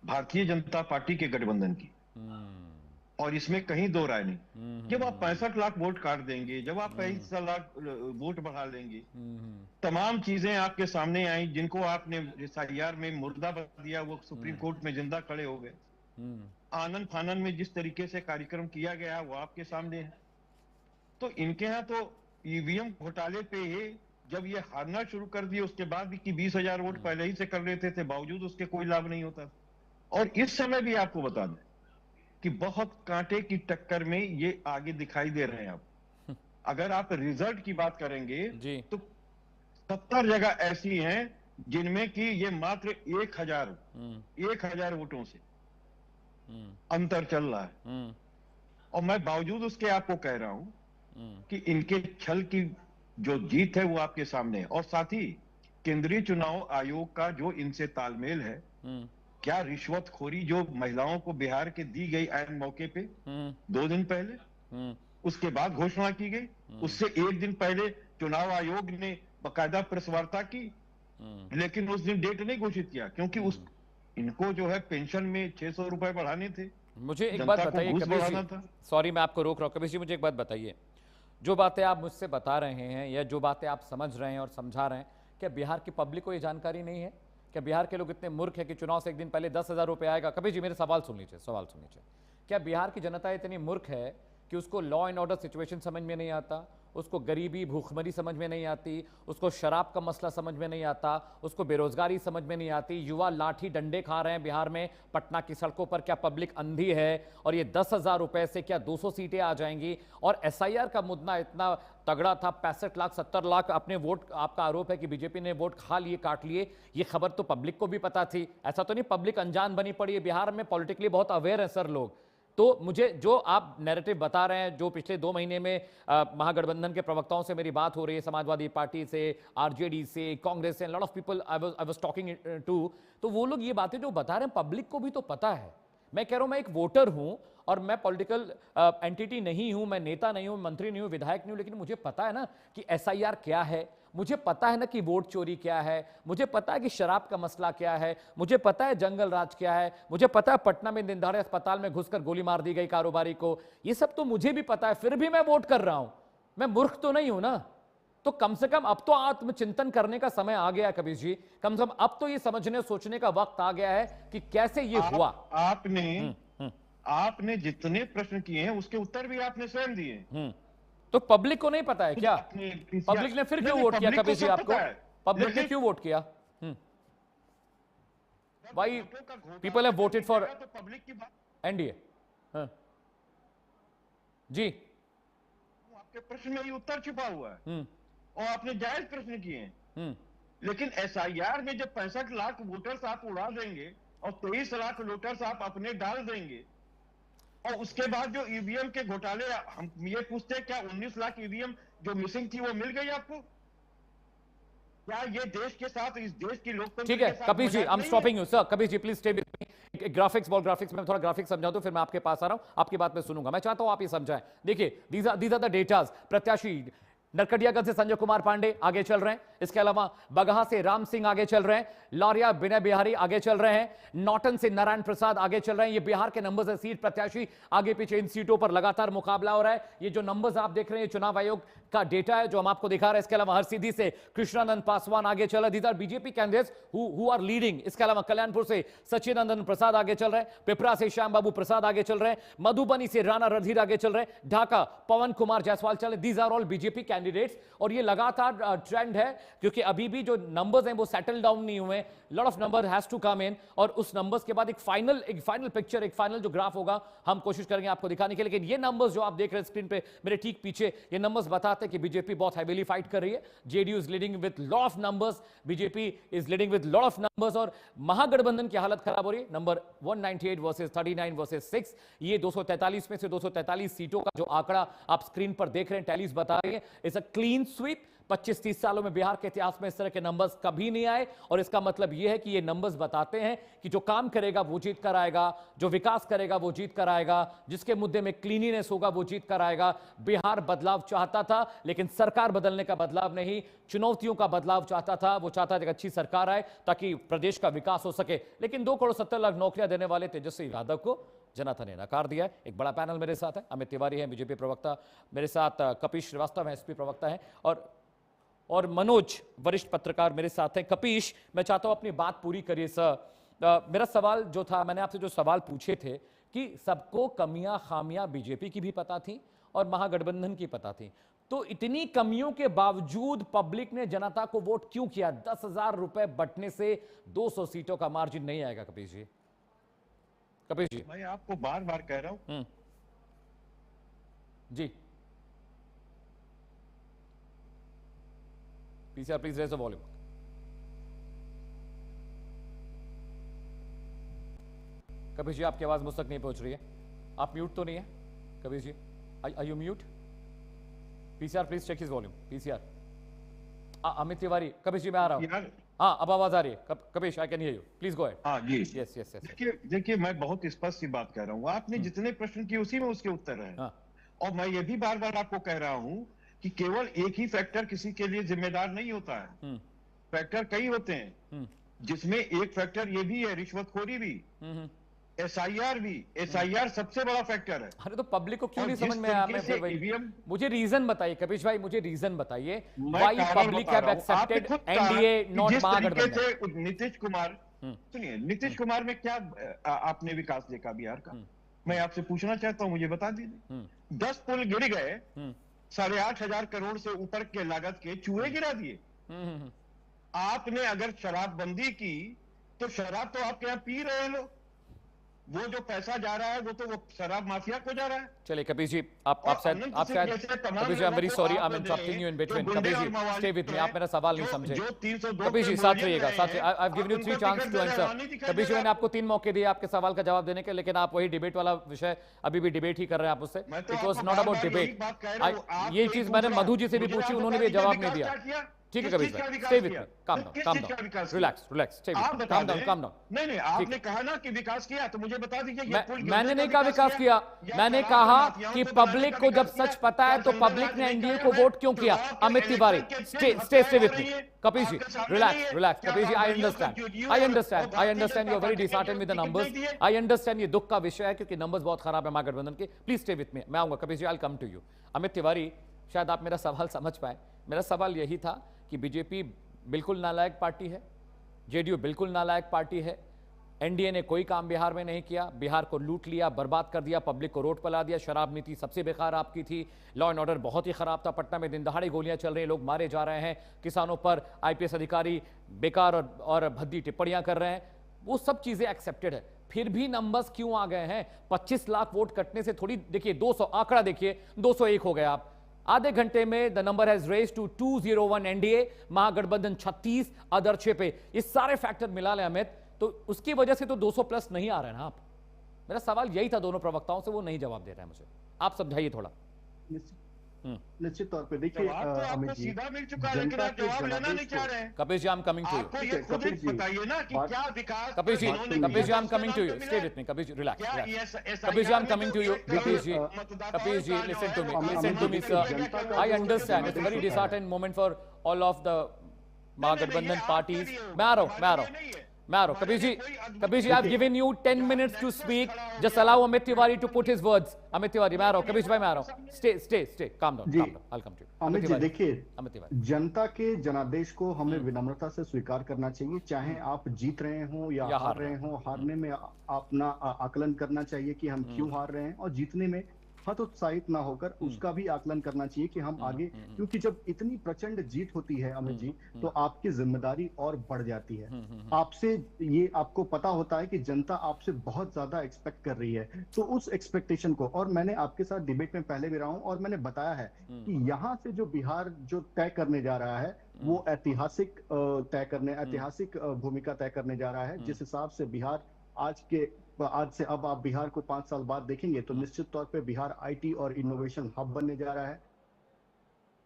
भारतीय जनता पार्टी के गठबंधन की। और इसमें कहीं दो राय नहीं। जब आप 65 लाख वोट काट देंगे, जब आप 23 लाख वोट बढ़ा लेंगे, तमाम चीजें आपके सामने आई जिनको आपने SIR में मुर्दा बना दिया, वो सुप्रीम कोर्ट में जिंदा खड़े हो गए। आनन फानन में जिस तरीके से कार्यक्रम किया गया वो आपके सामने है। तो इनके यहाँ तो EVM घोटाले पे ही जब ये हारना शुरू कर दिए, उसके बाद भी कि 20,000 वोट पहले ही से कर लेते थे, बावजूद उसके कोई लाभ नहीं होता। और इस समय भी आपको बता दें कि बहुत कांटे की टक्कर में ये आगे दिखाई दे रहे हैं। अब अगर आप रिजल्ट की बात करेंगे तो 70 जगह ऐसी हैं जिनमें कि ये मात्र 1,000 वोटों से अंतर चल रहा है। और मैं बावजूद उसके आपको कह रहा हूं कि इनके छल की जो जीत है वो आपके सामने है। और साथ ही केंद्रीय चुनाव आयोग का जो इनसे तालमेल है, क्या रिश्वतखोरी जो महिलाओं को बिहार के दी गई ऐन मौके पे 2 दिन पहले, उसके बाद घोषणा की गई, उससे 1 दिन पहले चुनाव आयोग ने बाकायदा प्रेस वार्ता की, लेकिन उस दिन डेट नहीं घोषित किया क्योंकि उस इनको जो है पेंशन में 600 रुपए बढ़ाने थे। मुझे एक बात बताइए कबीर जी, सॉरी मैं आपको रोक रहा हूँ कबीर जी, मुझे एक बात बताइए, जो बातें आप मुझसे बता रहे हैं या जो बातें आप समझ रहे हैं और समझा रहे हैं, क्या बिहार की पब्लिक को ये जानकारी नहीं है? क्या बिहार के लोग इतने मूर्ख है कि चुनाव से 1 दिन पहले 10,000 रुपए आएगा? कबीर जी मेरे सवाल सुन लीजिए, क्या बिहार की जनता इतनी मूर्ख है कि उसको लॉ एंड ऑर्डर सिचुएशन समझ में नहीं आता, उसको गरीबी भूखमरी समझ में नहीं आती, उसको शराब का मसला समझ में नहीं आता, उसको बेरोजगारी समझ में नहीं आती, युवा लाठी डंडे खा रहे हैं बिहार में पटना की सड़कों पर? क्या पब्लिक अंधी है? और ये 10,000 रुपए से क्या 200 सीटें आ जाएंगी? और SIR का मुद्दा इतना तगड़ा था, 65 लाख 70 लाख अपने वोट, आपका आरोप है कि बीजेपी ने वोट खा लिए, काट लिए, ये खबर तो पब्लिक को भी पता थी। ऐसा तो नहीं पब्लिक अनजान बनी पड़ी है, बिहार में पॉलिटिकली बहुत अवेयर है सर लोग। तो मुझे जो आप नैरेटिव बता रहे हैं, जो पिछले 2 महीने में महागठबंधन के प्रवक्ताओं से मेरी बात हो रही है, समाजवादी पार्टी से, RJD से, कांग्रेस से, lot of people I was talking to, तो वो लोग ये बातें जो बता रहे हैं पब्लिक को भी तो पता है। मैं कह रहा हूं मैं एक वोटर हूं और मैं पॉलिटिकल एंटिटी नहीं हूं, मैं नेता नहीं हूं, मंत्री नहीं हूं, विधायक नहीं हूं, लेकिन मुझे पता है ना कि SIR क्या है, मुझे पता है ना कि वोट चोरी क्या है, मुझे पता है कि शराब का मसला क्या है, मुझे पता है जंगल राज क्या है, मुझे पता है पटना में दिनदहाड़े अस्पताल में घुसकर गोली मार दी गई कारोबारी को, ये सब तो मुझे भी पता है, फिर भी मैं वोट कर रहा हूं। मैं मूर्ख तो नहीं हूं ना? तो कम से कम अब तो आत्मचिंतन करने का समय आ गया है कबीर जी, कम से कम अब तो ये समझने सोचने का वक्त आ गया है कि कैसे ये हुआ। आपने जितने प्रश्न किए हैं उसके उत्तर भी आपने स्वयं दिए। तो पब्लिक को नहीं पता है क्या? पब्लिक ने फिर क्यों वोट किया कबीर जी आपको? पब्लिक ने क्यों वोट किया? Why people have voted for NDA? जी, आपके प्रश्न में ये उत्तर छिपा हुआ है और आपने जायज प्रश्न किए हैं। लेकिन SIR में जब 65 लाख वोटर्स आप उड़ा देंगे और 23 लाख वोटर्स आप अपने डाल देंगे और उसके बाद जो EVM के घोटाले, हम ये पूछते हैं क्या 19 लाख EVM जो मिसिंग थी वो मिल गई आपको? क्या ये देश के साथ, इस देश की लोकतंत्र ठीक है Kabir ji, I am stopping you sir. Kabir ji please stay with me. Graphics ball graphics में थोड़ा ग्राफिक्स समझा दो, फिर मैं आपके पास आ रहा हूं, आपकी बात में सुनूंगा। मैं चाहता हूं आप ये समझाएं। देखिए दीज आर द डेटाज। प्रत्याशी नरकटियागंज से संजय कुमार पांडे आगे चल रहे हैं, इसके अलावा बगहा से राम सिंह आगे चल रहे हैं, लौरिया विनय बिहारी आगे चल रहे हैं, नौटन से नारायण प्रसाद आगे चल रहे हैं। ये बिहार के नंबर्स है, सीट प्रत्याशी आगे पीछे इन सीटों पर लगातार मुकाबला हो रहा है। ये जो नंबर्स आप देख रहे हैं चुनाव आयोग का डेटा है जो हम आपको दिखा रहे हैं। इसके अलावा हरसिद्धि से कृष्णानंद पासवान आगे चल रहे हैं, these are BJP candidates who are leading. इसके अलावा कल्याणपुर से सच्चिदानंद प्रसाद आगे चल रहे हैं, पिपरा से श्याम बाबू प्रसाद आगे चल रहे हैं, मधुबनी से राणा रणधीर आगे चल रहे हैं, ढाका पवन कुमार जायसवाल चल रहे। These are all BJP candidates और ये लगातार ट्रेंड है क्योंकि अभी भी जो नंबर्स हैं वो सेटल डाउन नहीं हुए। Lot of number has to come in और उस नंबर्स के बाद एक फाइनल पिक्चर, एक फाइनल जो ग्राफ होगा हम कोशिश करेंगे आपको दिखाने के। लेकिन ये नंबर्स जो आप देख रहे हैं स्क्रीन पे मेरे ठीक पीछे, ये नंबर्स बताते हैं कि बीजेपी बहुत हैवीली फाइट कर रही है। JDU is leading with lot of numbers, BJP is leading with lot of numbers और महागठबंधन की हालत खराब हो रही है। नंबर 198 वर्सेस 39 वर्सेस 6, ये 243 में से 243 सीटों का जो आंकड़ा आप स्क्रीन पर देख रहे हैं, टैलीज बता रही है, इट्स अ क्लीन स्वीप। 25-30 सालों में बिहार के इतिहास में इस तरह के नंबर्स कभी नहीं आए और इसका मतलब यह है कि ये नंबर्स बताते हैं कि जो काम करेगा वो जीत कर आएगा, जो विकास करेगा वो जीत कर आएगा, जिसके मुद्दे में क्लीनिनेस होगा वो जीत कर आएगा। बिहार बदलाव चाहता था लेकिन सरकार बदलने का बदलाव नहीं, चुनौतियों का बदलाव चाहता था। वो चाहता था कि अच्छी सरकार आए ताकि प्रदेश का विकास हो सके। लेकिन 2 करोड़ 70 लाख नौकरियां देने वाले तेजस्वी यादव को जनता ने नकार दिया है। एक बड़ा पैनल मेरे साथ है, अमित तिवारी हैं बीजेपी प्रवक्ता, मेरे साथ कपीश श्रीवास्तव हैं एसपी प्रवक्ता हैं, और मनोज वरिष्ठ पत्रकार मेरे साथ हैं। कपीश, मैं चाहता हूं अपनी बात पूरी करिए सर। मेरा सवाल जो था, मैंने आपसे जो सवाल पूछे थे कि सबको कमियां खामियां बीजेपी की भी पता थी और महागठबंधन की पता थी, तो इतनी कमियों के बावजूद पब्लिक ने जनता को वोट क्यों किया? 10,000 रुपए बंटने से 200 सीटों का मार्जिन नहीं आएगा। कपीश जी, कपीश जी, मैं आपको बार बार कह रहा हूं जी। PCR please raise the volume. Kapish ji, आपकी आवाज मुझ तक नहीं पहुंच रही है, आप म्यूट तो नहीं है? Kapish ji, are you mute? PCR please check his volume. PCR, Amit Tiwari, Kapish ji मैं आ रहा हूं। हाँ, अब आवाज आ रही है। Kapish, I can hear you, please go ahead. हाँ जी, यस यस यस। देखिए मैं बहुत स्पष्ट सी बात कह रहा हूँ, आपने जितने प्रश्न किए उसी में उसके उत्तर है। और मैं ये भी बार बार आपको कह रहा हूँ कि केवल एक ही फैक्टर किसी के लिए जिम्मेदार नहीं होता है, फैक्टर कई होते हैं, जिसमें एक फैक्टर ये भी है रिश्वतखोरी भी, SIR भी। SIR सबसे बड़ा फैक्टर है। अरे तो पब्लिक को क्यों नहीं समझ में आया? मुझे रीजन बताइए कपीश भाई, मुझे रीजन बताइए why public have accepted NDA not Mahagathbandhan. Nitish Kumar, सुनिए, नीतीश कुमार में क्या आपने विकास देखा बिहार का? मैं आपसे पूछना चाहता हूं, मुझे बता दीजिए। 10 पुल गिर गए, 8,500 करोड़ से ऊपर के लागत के, चूहे गिरा दिए। आपने अगर शराबबंदी की तो शराब तो आपके यहाँ पी रहे हैं लोग, वो जो पैसा जा रहा है वो तो वो शराब माफिया को जा रहा है। चलिए कपीश जी, आप शायद Kapish ji, I am very sorry, I am interrupting you in between. Kapish ji stay with me, आप मेरा सवाल नहीं समझे। कपीश जी साथ रहिएगा, साथ I have given you 3 chance to answer. Kapish ji, मैंने आपको 3 मौके दिए आपके सवाल का जवाब देने के, लेकिन आप वही डिबेट वाला विषय अभी भी डिबेट ही कर रहे हैं आप उससे। It was not about debate. ये चीज मैंने मधु जी से भी पूछी, उन्होंने भी जवाब नहीं दिया। ठीक है कपीश भाई, stay with me, calm down, relax, stay with me, calm down. नहीं, आपने कहा ना कि विकास किया, तो मुझे बता दीजिए। मैंने नहीं कहा विकास किया, मैंने कहा कि पब्लिक को जब सच पता है तो पब्लिक ने एनडीए को वोट क्यों किया। Amit Tiwari, stay with me. Kapish ji, relax. Kapish ji, I understand you are very disheartened with the numbers. I understand, ये दुख का विषय है क्योंकि नंबर्स बहुत खराब है महागठबंधन के। प्लीज स्टे विद मी, मैं आऊंगा। Kapish ji, I will come to you. Amit Tiwari, शायद आप मेरा सवाल समझ पाए। मेरा सवाल यही था कि बीजेपी बिल्कुल नालायक पार्टी है, जेडीयू बिल्कुल नालायक पार्टी है, एनडीए ने कोई काम बिहार में नहीं किया, बिहार को लूट लिया, बर्बाद कर दिया, पब्लिक को रोड पर ला दिया, शराब नीति सबसे बेकार आपकी थी, लॉ एंड ऑर्डर बहुत ही खराब था, पटना में दिन दहाड़े गोलियां चल रही हैं, लोग मारे जा रहे हैं, किसानों पर आईपीएस अधिकारी बेकार और भद्दी टिप्पणियां कर रहे हैं, वो सब चीजें एक्सेप्टेड है। फिर भी नंबर्स क्यों आ गए हैं? 25 लाख वोट कटने से थोड़ी, देखिए 200 आंकड़ा देखिए, 201 हो गए आप। आधे घंटे में the number has raise to 201 NDA, Mahagathbandhan 36, other 6 पे। ये सारे फैक्टर मिला ले अमित, तो उसकी वजह से तो 200 प्लस नहीं आ रहे हैं ना आप। मेरा सवाल यही था दोनों प्रवक्ताओं से, वो नहीं जवाब दे रहे हैं मुझे, आप समझाइए थोड़ा। निश्चित तौर पे देखिए अमित जी, सीधा मिल चुका है लेकिन आप जवाब लेना नहीं चाह रहे हैं। Kapish ji, I am coming to you. बताइए ना कि क्या विकास। Kapish ji, I am coming to you, stay with me. Kapish ji, relax. Kapish ji, I am coming to you. Kapish ji, listen to me sir, I understand it's very disheartening moment for all of the Mahagathbandhan parties. मैं आ रहा हूं। Kapish ji, I have given you 10 minutes to speak. Just allow Amit Tiwari to put his words. Amit Tiwari, मैं आ रहा हूँ। Kapish भाई, मैं आ रहा हूँ। Stay, calm down. I'll come to you. Amit ji, देखिए, जनता के जनादेश को हमें विनम्रता से स्वीकार करना चाहिए, चाहे आप जीत रहे हो या हार रहे हो। हारने में अपना आकलन करना चाहिए कि हम क्यों हार रहे हैं, और जीतने में हतोत्साहित ना होकर उसका भी आकलन करना चाहिए कि हम आगे, क्योंकि जब इतनी प्रचंड जीत होती है अमित जी, तो आपकी जिम्मेदारी और बढ़ जाती है। आपसे ये आपको पता होता है कि जनता आपसे बहुत ज्यादा एक्सपेक्ट कर रही है, तो उस एक्सपेक्टेशन को, और मैंने आपके साथ डिबेट में पहले भी रहा हूं और मैंने बताया है कि यहाँ से जो बिहार जो तय करने जा रहा है वो ऐतिहासिक भूमिका तय करने जा रहा है। जिस हिसाब से बिहार आज से अब आप बिहार को 5 साल बाद देखेंगे तो निश्चित तौर पे बिहार आईटी और इनोवेशन हब बनने जा रहा है।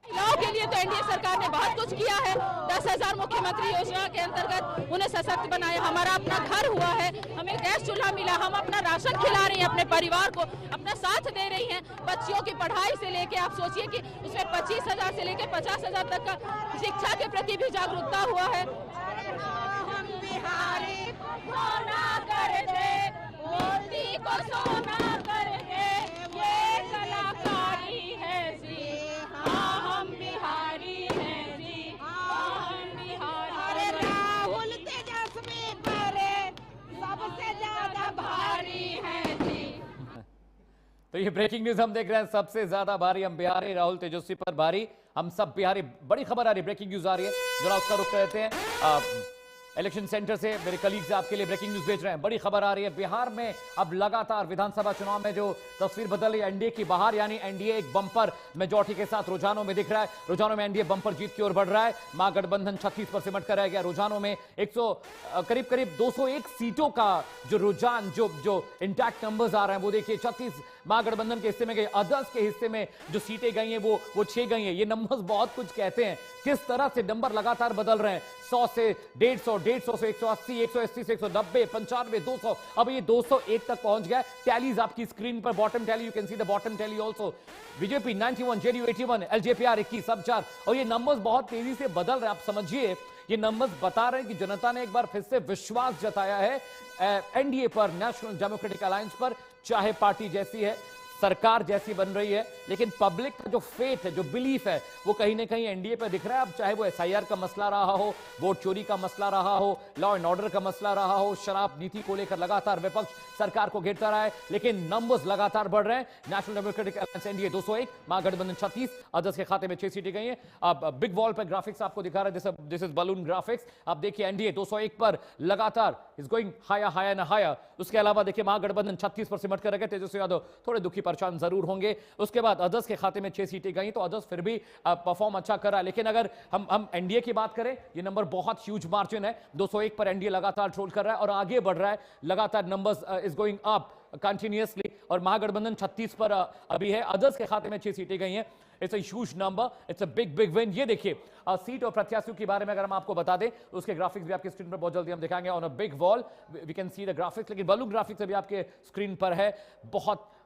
महिलाओं के लिए तो एनडीए सरकार ने बहुत कुछ किया है। 10,000 मुख्यमंत्री योजना के अंतर्गत उन्हें सशक्त बनाया, हमारा अपना घर हुआ है, हमें गैस चूल्हा मिला, हम अपना राशन खिला रही हैं, अपने परिवार को अपना साथ दे रही हैं। बच्चियों की पढ़ाई से लेके आप सोचिए कि उसमें 25,000 से लेके 50,000 तक का शिक्षा के प्रति भी जागरूकता हुआ है। हम बिहारी को ना करते, मोदी को तो ये ब्रेकिंग न्यूज हम देख रहे हैं, सबसे ज्यादा भारी हम बिहारी, राहुल तेजस्वी पर भारी, हम सब बिहारी। बड़ी खबर आ रही, ब्रेकिंग न्यूज आ रही है, जरा उसका रुख करते हैं। इलेक्शन सेंटर से मेरे कलीग्स आपके लिए ब्रेकिंग न्यूज भेज रहे हैं। बड़ी खबर आ रही है, बिहार में अब लगातार विधानसभा चुनाव में जो तस्वीर बदल रही है एनडीए की बाहर, यानी एनडीए एक बम्पर मेजॉरिटी के साथ रुझानों में दिख रहा है। रुझानों में एनडीए बम्पर जीत की ओर बढ़ रहा है। महागठबंधन 36 पर सिमट कर रह गया। रुझानों में 100 करीब 201 सीटों का जो रुझान, जो इंटैक्ट नंबर्स आ रहे हैं वो देखिए, 36 महागठबंधन के हिस्से में गए, अदर्स के हिस्से में जो सीटें गई हैं वो 6 गई हैं। ये नंबर्स बहुत कुछ कहते हैं, किस तरह से नंबर लगातार बदल रहे हैं। 100 से 150, 150 से 180, 180 से 190, 95, 200, अब ये 201 तक पहुंच गया। टैलीज आपकी स्क्रीन पर, bottom tally, you can see the bottom tally also. BJP 91, JDU 81, LJPR 21, सब 4। और ये नंबर्स बहुत तेजी से बदल रहे हैं। आप समझिए, ये नंबर्स बता रहे हैं कि जनता ने एक बार फिर से विश्वास जताया है एनडीए पर, नेशनल डेमोक्रेटिक अलायंस पर। चाहे पार्टी जैसी है, सरकार जैसी बन रही है, लेकिन पब्लिक का जो फेथ है, जो बिलीफ है, वो कहीं ना कहीं एनडीए पे दिख रहा है। अब चाहे वो एसआईआर का मसला रहा हो, वोट चोरी का मसला रहा हो, लॉ एंड ऑर्डर का मसला रहा हो, शराब नीति को लेकर लगातार विपक्ष सरकार को घेरता रहा है, लेकिन नंबर्स लगातार बढ़ रहे हैं। नेशनल डेमोक्रेटिक अलायंस एनडीए 201, महागठबंधन 36, अदर्स के खाते में 6 सीटें गई हैं। अब बिग वॉल पर ग्राफिक्स आपको दिखा रहा है, दिस इज बलून ग्राफिक्स। आप देखिए एनडीए 201 पर लगातार is going higher higher and higher. उसके अलावा देखिए महागठबंधन 36 पर सिमट कर रह गए। तेजस्वी यादव थोड़े दुखी परेशान जरूर होंगे। उसके बाद अदर्स के खाते में 6 सीटें गई, तो अदर्स फिर भी परफॉर्म अच्छा कर रहा है। लेकिन अगर हम एनडीए की बात करें, ये नंबर बहुत ह्यूज मार्जिन है। 201 पर एनडीए लगातार ट्रोल कर रहा है और आगे बढ़ रहा है लगातार। Numbers is going up continuously. और महागठबंधन 36 पर अभी है, अदर्स के खाते में 6 सीटें गई हैं। It's a huge number, it's a big win. ये देखिए सीट और प्रत्याशियों के बारे में अगर हम आपको बता दें, उसके ग्राफिक्स भी आपके स्क्रीन पर बहुत जल्दी हम दिखाएंगे on a big wall, we can see the graphics. लेकिन बलून ग्राफिक्स अभी आपके स्क्रीन पर है।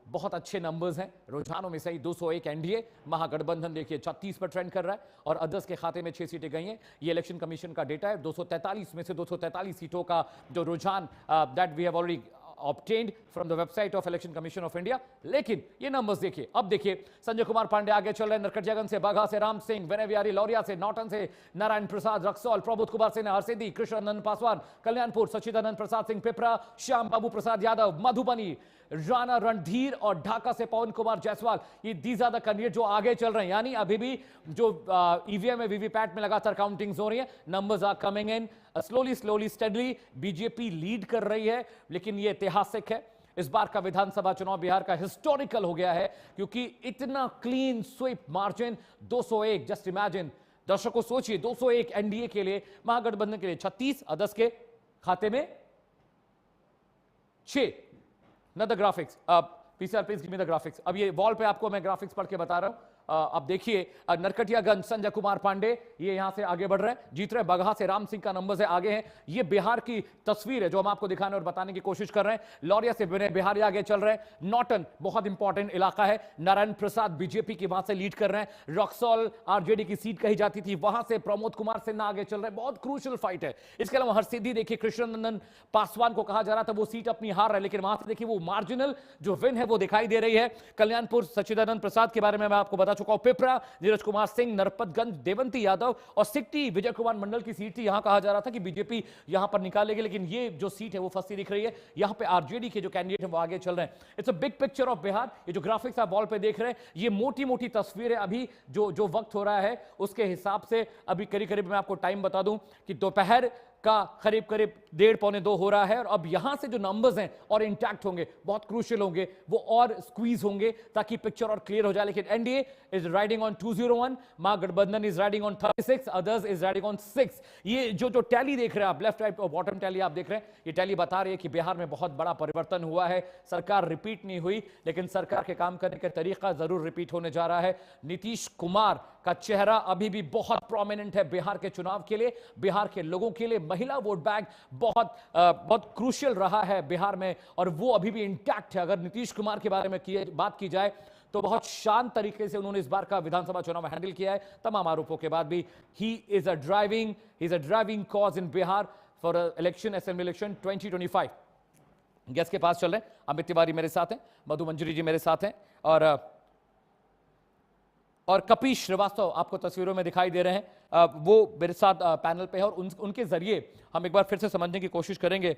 बहुत अच्छे नंबर्स हैं। रुझानों में सही 201 एनडीए, महागठबंधन देखिए 36 पर ट्रेंड कर रहा है और अदर्स के खाते में 6 सीटें गई हैं। ये इलेक्शन कमीशन का डेटा है। 243 में से 243 सीटों का जो रुझान that we have already obtained from the website of Election Commission of India। लेकिन ये नंबर्स देखिए, अब देखिए संजय कुमार पांडे आगे चल रहे हैं। नरकटियागंज से, बाघा से राम सिंह, विनय लौरिया से, नौटन से नारायण प्रसाद, रक्सौल प्रबोध कुमार सिन्हा, हरसिद्धि, कृष्णानंद पासवान, कल्याणपुर सच्चिदानंद प्रसाद सिंह, पिपरा श्याम बाबू प्रसाद यादव, मधुबनी राणा रणधीर और ढाका से पवन कुमार जायसवाल। ये दीज आर द कैंडिडेट जो आगे चल रहे हैं। यानी अभी भी जो ईवीएम में, वीवीपैट में लगातार काउंटिंग्स हो रही है। Numbers are coming in slowly steadily. BJP lead कर रही है, लेकिन ये ऐतिहासिक है। इस बार का विधानसभा चुनाव बिहार का हिस्टोरिकल हो गया है, क्योंकि इतना clean sweep margin 201। Just imagine, दर्शकों सोचिए, 201 एनडीए के लिए, महागठबंधन के लिए 36, अदर्स के खाते में 6। न the graphics, PCR please give me the graphics. अब ये वॉल पे आपको मैं ग्राफिक्स पढ़ के बता रहा हूं। अब देखिए नरकटियागंज संजय कुमार पांडे ये यहां से आगे बढ़ रहे हैं, जीत रहे हैं। बगहा से राम सिंह का नंबर से आगे हैं। ये बिहार की तस्वीर है जो हम आपको दिखाने और बताने की कोशिश कर रहे हैं। लौरिया से विनय बिहारी आगे चल रहे हैं। नौटन बहुत इंपॉर्टेंट इलाका है। नारायण प्रसाद बीजेपी की वहां से लीड कर रहे हैं। रक्सौल आरजेडी की सीट कही जाती थी, वहां से प्रमोद कुमार सिन्हा आगे चल रहे हैं। बहुत क्रूशियल फाइट है। इसके अलावा हरसिद्धि देखिए, कृष्णानंदन पासवान को कहा जा रहा था वो सीट अपनी हार रहा है, लेकिन वहां से देखिए वो मार्जिनल जो विन है वो दिखाई दे रही है। कल्याणपुर सच्चिदानंद प्रसाद के बारे में मैं आपको बता चुका हूं। पिपरा नीरज कुमार सिंह, नरपतगंज देवंती यादव और सिकटी विजय कुमार मंडल की सीट थी। यहां कहा जा रहा था कि बीजेपी यहां पर निकालेगी, लेकिन ये जो सीट है वो फंसी दिख रही है। यहां पे आरजेडी के जो कैंडिडेट है वो आगे चल रहे हैं। It's a big picture of Bihar. ये जो ग्राफिक्स आप वॉल पे देख रहे हैं, ये मोटी मोटी तस्वीरें अभी जो वक्त हो रहा है उसके हिसाब से। अभी करीब मैं आपको टाइम बता दूं कि दोपहर का करीब 1:30-2 हो रहा है। और अब यहां से जो नंबर्स हैं और इंटैक्ट होंगे, बहुत क्रूशियल होंगे, वो और स्क्वीज होंगे ताकि पिक्चर और क्लियर हो जाए। लेकिन NDA is riding on 201, Mahagathbandhan is riding on 36, others is riding on 6। ये जो टैली देख रहे हैं आप, लेफ्ट राइट और बॉटम टैली आप देख रहे हैं, ये टैली बता रही है कि बिहार में बहुत बड़ा परिवर्तन हुआ है। सरकार रिपीट नहीं हुई, लेकिन सरकार के काम करने का तरीका जरूर रिपीट होने जा रहा है। नीतीश कुमार का चेहरा अभी भी बहुत प्रोमिनेंट है बिहार के चुनाव के लिए, बिहार के लोगों के लिए। महिला वोट बैंक बहुत क्रूशियल रहा है बिहार में, और वो अभी भी इंटैक्ट है। अगर नीतीश कुमार के बारे में बात की जाए तो बहुत शांत तरीके से उन्होंने इस बार का विधानसभा चुनाव हैंडल किया है, तमाम आरोपों के बाद भी। He is a driving cause in Bihar for election, assembly election 2025। Guest के पास चल रहे हैं। अमित तिवारी मेरे साथ हैं, मधु मंजरी जी मेरे साथ हैं, और कपीश श्रीवास्तव आपको तस्वीरों में दिखाई दे रहे हैं। वो मेरे साथ पैनल पे है और उनके जरिए हम एक बार फिर से समझने की कोशिश करेंगे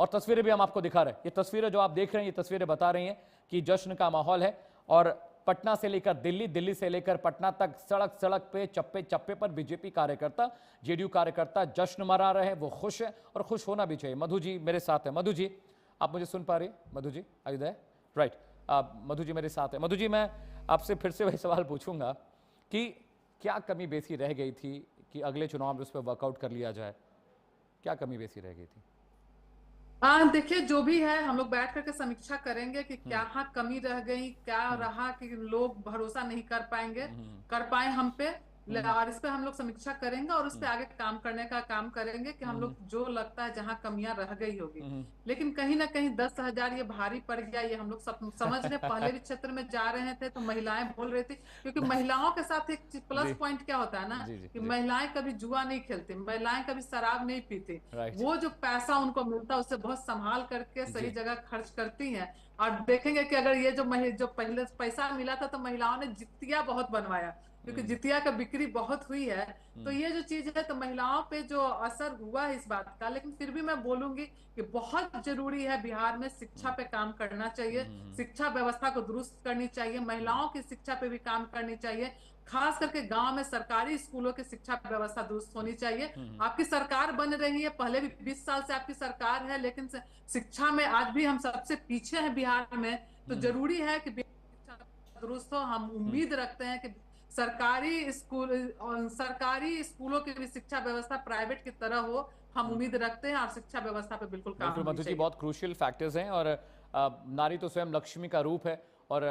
और तस्वीरें भी हम आपको दिखा रहे हैं। ये तस्वीरें जो आप देख रहे हैं, ये तस्वीरें बता रही हैं कि जश्न का माहौल है और पटना से लेकर दिल्ली, दिल्ली से लेकर पटना तक सड़क सड़क पे चप्पे चप्पे पर बीजेपी कार्यकर्ता, जेडीयू कार्यकर्ता जश्न मना रहे हैं। वो खुश है और खुश होना भी चाहिए। मधु जी मेरे साथ है। मधु जी, आप मुझे सुन पा रही हैं? मधु जी are you there? Right, Madhu ji मेरे साथ है। मधु जी, मैं आपसे फिर से वही सवाल पूछूंगा कि क्या कमी बेसी रह गई थी कि अगले चुनाव में उस पर वर्कआउट कर लिया जाए? क्या कमी बेसी रह गई थी? देखिए, जो भी है हम लोग बैठ करके समीक्षा करेंगे कि क्या कमी रह गई, क्या रहा कि लोग भरोसा नहीं कर पाएंगे, कर पाए हम पे, और इस पे हम लोग समीक्षा करेंगे और उस पे आगे काम करने का काम करेंगे कि हम लोग जो लगता है जहां कमियां रह गई होगी। लेकिन कहीं ना कहीं 10,000 ये भारी पड़ गया, ये हम लोग समझ रहे। पहले भी क्षेत्र में जा रहे थे तो महिलाएं बोल रही थी, क्योंकि महिलाओं के साथ एक प्लस पॉइंट क्या होता है ना, कि महिलाएं कभी जुआ नहीं खेलती, महिलाएं कभी शराब नहीं पीती। वो जो पैसा उनको मिलता है उससे बहुत संभाल करके सही जगह खर्च करती है। और देखेंगे कि अगर ये जो पहले पैसा मिला था तो महिलाओं ने जितिया बहुत बनवाया, क्योंकि जितिया का बिक्री बहुत हुई है। तो ये जो चीज है तो महिलाओं पे जो असर हुआ है इस बात का। लेकिन फिर भी मैं बोलूंगी कि बहुत जरूरी है बिहार में शिक्षा पे काम करना चाहिए, शिक्षा व्यवस्था को दुरुस्त करनी चाहिए, महिलाओं की शिक्षा पे भी काम करनी चाहिए। खास करके गांव में सरकारी स्कूलों की शिक्षा व्यवस्था दुरुस्त होनी चाहिए। आपकी सरकार बन रही है, पहले भी 20 साल से आपकी सरकार है, लेकिन शिक्षा में आज भी हम सबसे पीछे हैं बिहार में। तो जरूरी है कि शिक्षा दुरुस्त हो। हम उम्मीद रखते हैं कि सरकारी स्कूलों की भी शिक्षा व्यवस्था प्राइवेट की तरह हो, हम उम्मीद रखते हैं। और शिक्षा व्यवस्था पे बिल्कुल काम होना मधु जी, चाहिए। बहुत क्रूशियल फैक्टर्स हैं और नारी तो स्वयं लक्ष्मी का रूप है और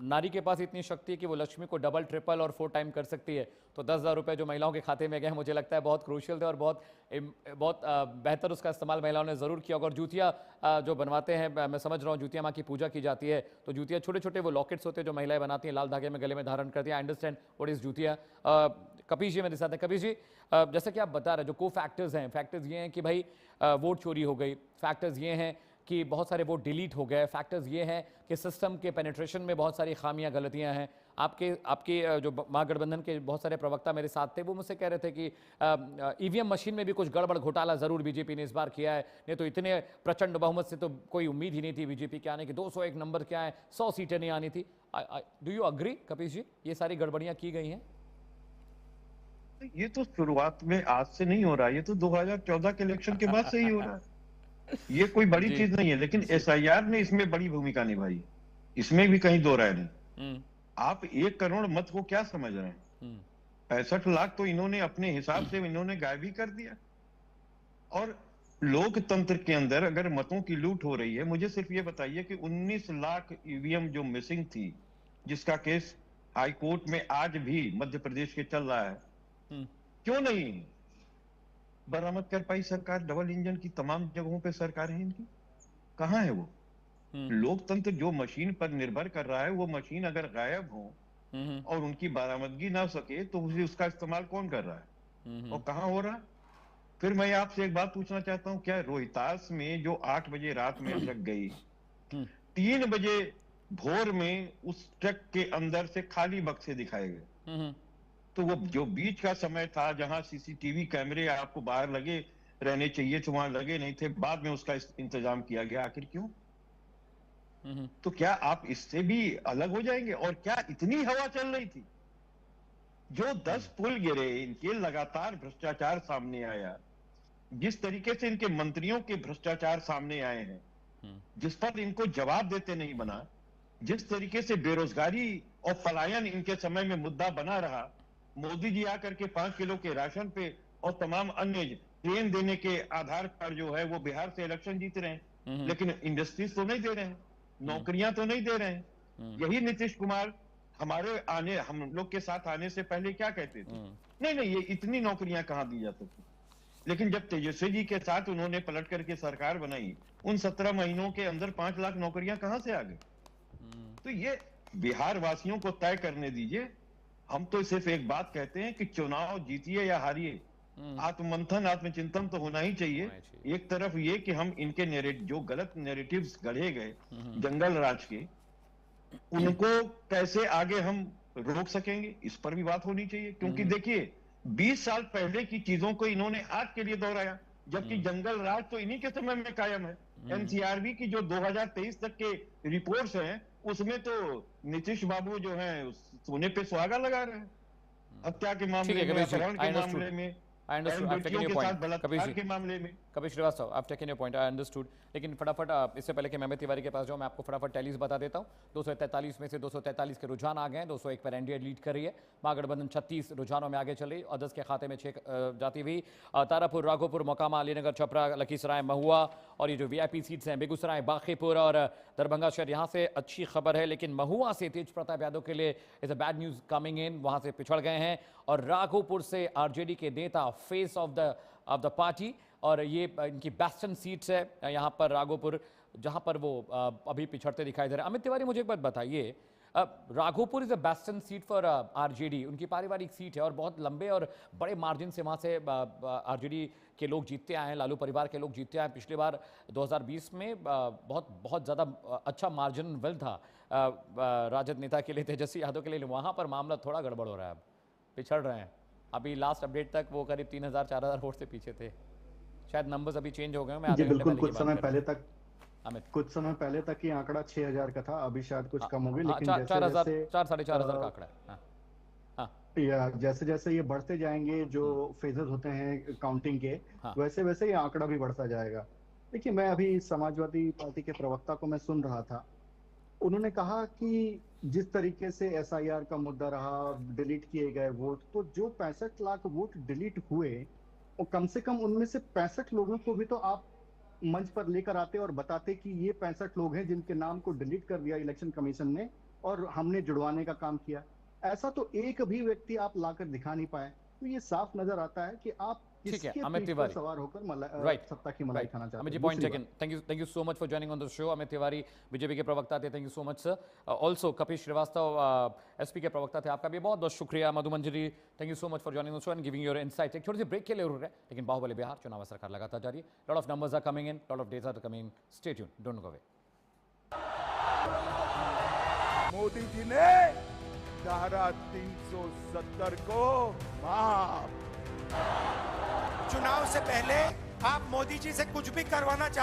नारी के पास इतनी शक्ति है कि वो लक्ष्मी को डबल, ट्रिपल और 4 टाइम कर सकती है। तो 10,000 रुपये जो महिलाओं के खाते में गए, मुझे लगता है बहुत क्रूशियल थे और बहुत बेहतर उसका इस्तेमाल महिलाओं ने ज़रूर किया। और जूतियाँ जो बनवाते हैं, मैं समझ रहा हूँ जूतिया माँ की पूजा की जाती है, तो जूतियाँ छोटे छोटे वो लॉकेट्स होते हैं जो महिलाएं बनाती हैं, लाल धागे में गले में धारण करती हैं। आई अंडरस्टैंड व्हाट इज़ जूतिया। कपीश जी मेरे साथ है। कपीश जी, जैसे कि आप बता रहे, जो को फैक्टर्स हैं, फैक्टर्स ये हैं कि भाई वोट चोरी हो गई, फैक्टर्स ये हैं कि बहुत सारे वोट डिलीट हो गए, फैक्टर्स ये हैं कि सिस्टम के पेनिट्रेशन में बहुत सारी खामियां, गलतियां हैं। आपके जो महागठबंधन के बहुत सारे प्रवक्ता मेरे साथ थे, वो मुझसे कह रहे थे कि ईवीएम मशीन में भी कुछ गड़बड़ घोटाला ज़रूर बीजेपी ने इस बार किया है। नहीं तो इतने प्रचंड बहुमत से तो कोई उम्मीद ही नहीं थी बीजेपी के आने की। 201 नंबर क्या है, 100 सीटें नहीं आनी थी। डू यू अग्री कपीश जी, ये सारी गड़बड़ियां की गई हैं? ये तो शुरुआत में आज से नहीं हो रहा, ये तो 2014 के इलेक्शन के बाद से ही हो रहा है। ये कोई बड़ी चीज नहीं है। लेकिन एसआईआर ने इसमें बड़ी भूमिका निभाई, इसमें भी कहीं दो राय नहीं। आप 1 करोड़ मत को क्या समझ रहे हैं? 65 लाख तो इन्होंने अपने हिसाब से इन्होंने गायब ही कर दिया। और लोकतंत्र के अंदर अगर मतों की लूट हो रही है, मुझे सिर्फ ये बताइए कि 19 लाख ईवीएम जो मिसिंग थी, जिसका केस हाई कोर्ट में आज भी मध्य प्रदेश के चल रहा है, क्यों नहीं बरामद कर पाई सरकार? डबल इंजन की तमाम जगहों पे सरकार है इनकी, कहां है वो? लोकतंत्र जो मशीन पर निर्भर कर रहा है, वो मशीन अगर गायब हो और उनकी बरामदगी ना सके तो उसका इस्तेमाल कौन कर रहा है और कहां हो रहा है? फिर मैं आपसे एक बात पूछना चाहता हूं, क्या रोहतास में जो 8 बजे रात में ट्रक गई, 3 बजे भोर में उस ट्रक के अंदर से खाली बक्से दिखाए गए, तो वो जो बीच का समय था जहां सीसीटीवी कैमरे आपको बाहर लगे रहने चाहिए थे, वहां लगे नहीं थे, बाद में उसका इंतजाम किया गया, आखिर क्यों? तो क्या आप इससे भी अलग हो जाएंगे? और क्या इतनी हवा चल रही थी? जो 10 पुल गिरे, इनके लगातार भ्रष्टाचार सामने आया, जिस तरीके से इनके मंत्रियों के भ्रष्टाचार सामने आए हैं, जिस पर इनको जवाब देते नहीं बना, जिस तरीके से बेरोजगारी और पलायन इनके समय में मुद्दा बना रहा, मोदी जी आकर के 5 किलो के राशन पे और तमाम अन्य ट्रेन देने के आधार पर जो है वो बिहार से इलेक्शन जीत रहे हैं, लेकिन इंडस्ट्रीज तो नहीं दे रहे हैं, नौकरियां तो नहीं दे रहे हैं। यही नीतीश कुमार हम लोग के साथ आने से पहले क्या कहते थे? नहीं, ये इतनी नौकरियां कहां दी जा सकती। लेकिन जब तेजस्वी जी के साथ उन्होंने पलट करके सरकार बनाई, उन 17 महीनों के अंदर 5 लाख नौकरियां कहां से आ गई? तो ये बिहार वासियों को तय करने दीजिए। हम तो सिर्फ एक बात कहते हैं कि चुनाव जीतिए या हारिए, आत्ममंथन, आत्मचिंतन तो होना ही चाहिए। एक तरफ ये कि हम इनके जो गलत नैरेटिव्स गढ़े गए जंगल राज के, उनको कैसे आगे हम रोक सकेंगे, इस पर भी बात होनी चाहिए। क्योंकि देखिए 20 साल पहले की चीजों को इन्होंने आज के लिए दोहराया। जबकि जंगल राज तो इन्हीं के समय में कायम है। एनसीआरबी की जो 2023 तक के रिपोर्ट्स हैं उसमें तो नीतीश बाबू जो हैं सोने पे सुहागा लगा रहे हैं, हत्या के मामले में, अपहरण के मामले में, बेटियों के साथ बलात्कार के मामले में। कपिल श्रीवास्तव, आप taking your point, I understood. लेकिन फटाफट इससे पहले कि मैं तिवारी के पास जाऊं, मैं आपको फटाफट टैलीज बता देता हूं। 243 में से 243 के रुझान आ गए हैं। 201 पर एनडीए लीड कर रही है। महागठबंधन 36 रुझानों में आगे चल रही। अदर्स के खाते में 6 जाती हुई। तारापुर, राघोपुर, मोकामा, अलीनगर, छपरा, लखीसराय, महुआ और ये जो वीआईपी सीट्स हैं बेगूसराय, बांकीपुर और दरभंगा शहर, यहाँ से अच्छी खबर है। लेकिन महुआ से तेज प्रताप यादव के लिए is a bad news coming in, वहां से पिछड़ गए हैं। और राघोपुर से आरजेडी के नेता फेस ऑफ द पार्टी, और ये इनकी बेस्टन सीट्स है यहाँ पर राघोपुर, जहाँ पर वो अभी पिछड़ते दिखाई दे रहे हैं। अमित तिवारी, मुझे एक बात बताइए, Raghopur is a bastion seat for RJD, उनकी पारिवारिक सीट है और बहुत लंबे और बड़े मार्जिन से वहाँ से आरजेडी के लोग जीतते आए हैं, लालू परिवार के लोग जीतते आए हैं। पिछली बार 2020 में बहुत ज़्यादा अच्छा मार्जिन वेल था राजद नेता के लिए, तेजस्वी यादव के लिए। वहाँ पर मामला थोड़ा गड़बड़ हो रहा है, अब पिछड़ रहे हैं। अभी लास्ट अपडेट तक वो करीब 3000-4000 वोट से पीछे थे, शायद नंबर्स अभी चेंज हो गए। मैं जी बिल्कुल, कुछ समय पहले तक ये आंकड़ा 6000 का था, अभी शायद कुछ कम हो गया, लेकिन 4,500 का आंकड़ा है। या जैसे जैसे ये बढ़ते जाएंगे, जो फेजेस होते हैं काउंटिंग के, वैसे वैसे ये आंकड़ा भी बढ़ता जाएगा। देखिए, मैं अभी समाजवादी पार्टी के प्रवक्ता को मैं सुन रहा था, उन्होंने कहा कि जिस तरीके से एसआईआर का मुद्दा रहा, डिलीट किए गए वोट, तो जो 65 लाख वोट डिलीट हुए, और कम से कम उनमें से 65 लोगों को भी तो आप मंच पर लेकर आते और बताते कि ये 65 लोग हैं जिनके नाम को डिलीट कर दिया इलेक्शन कमीशन ने और हमने जुड़वाने का काम किया। ऐसा तो एक भी व्यक्ति आप लाकर दिखा नहीं पाए। तो ये साफ नजर आता है कि आप ठीक है अमित तिवारी सवार होकर सत्ता की मलाई खाना चाहते हैं। Amit ji, point taken. Thank you so much for joining on the show. Amit Tiwari BJP के प्रवक्ता थे, thank you so much sir. Also Kapil Srivastava SP के प्रवक्ता थे, आपका भी बहुत बहुत शुक्रिया। Madhu Manjari, thank you so much for joining the show and giving your insight. एक छोटी सी ब्रेक के लिए जरूर है, लेकिन बाहुबली बिहार चुनाव सरकार लगातार जारी है। Lot of numbers are coming in, lot of data are coming, stay tuned, don't go away. Modi ji ने धारा 370 को माफ। चुनाव से पहले आप मोदी जी से कुछ भी करवाना चाहते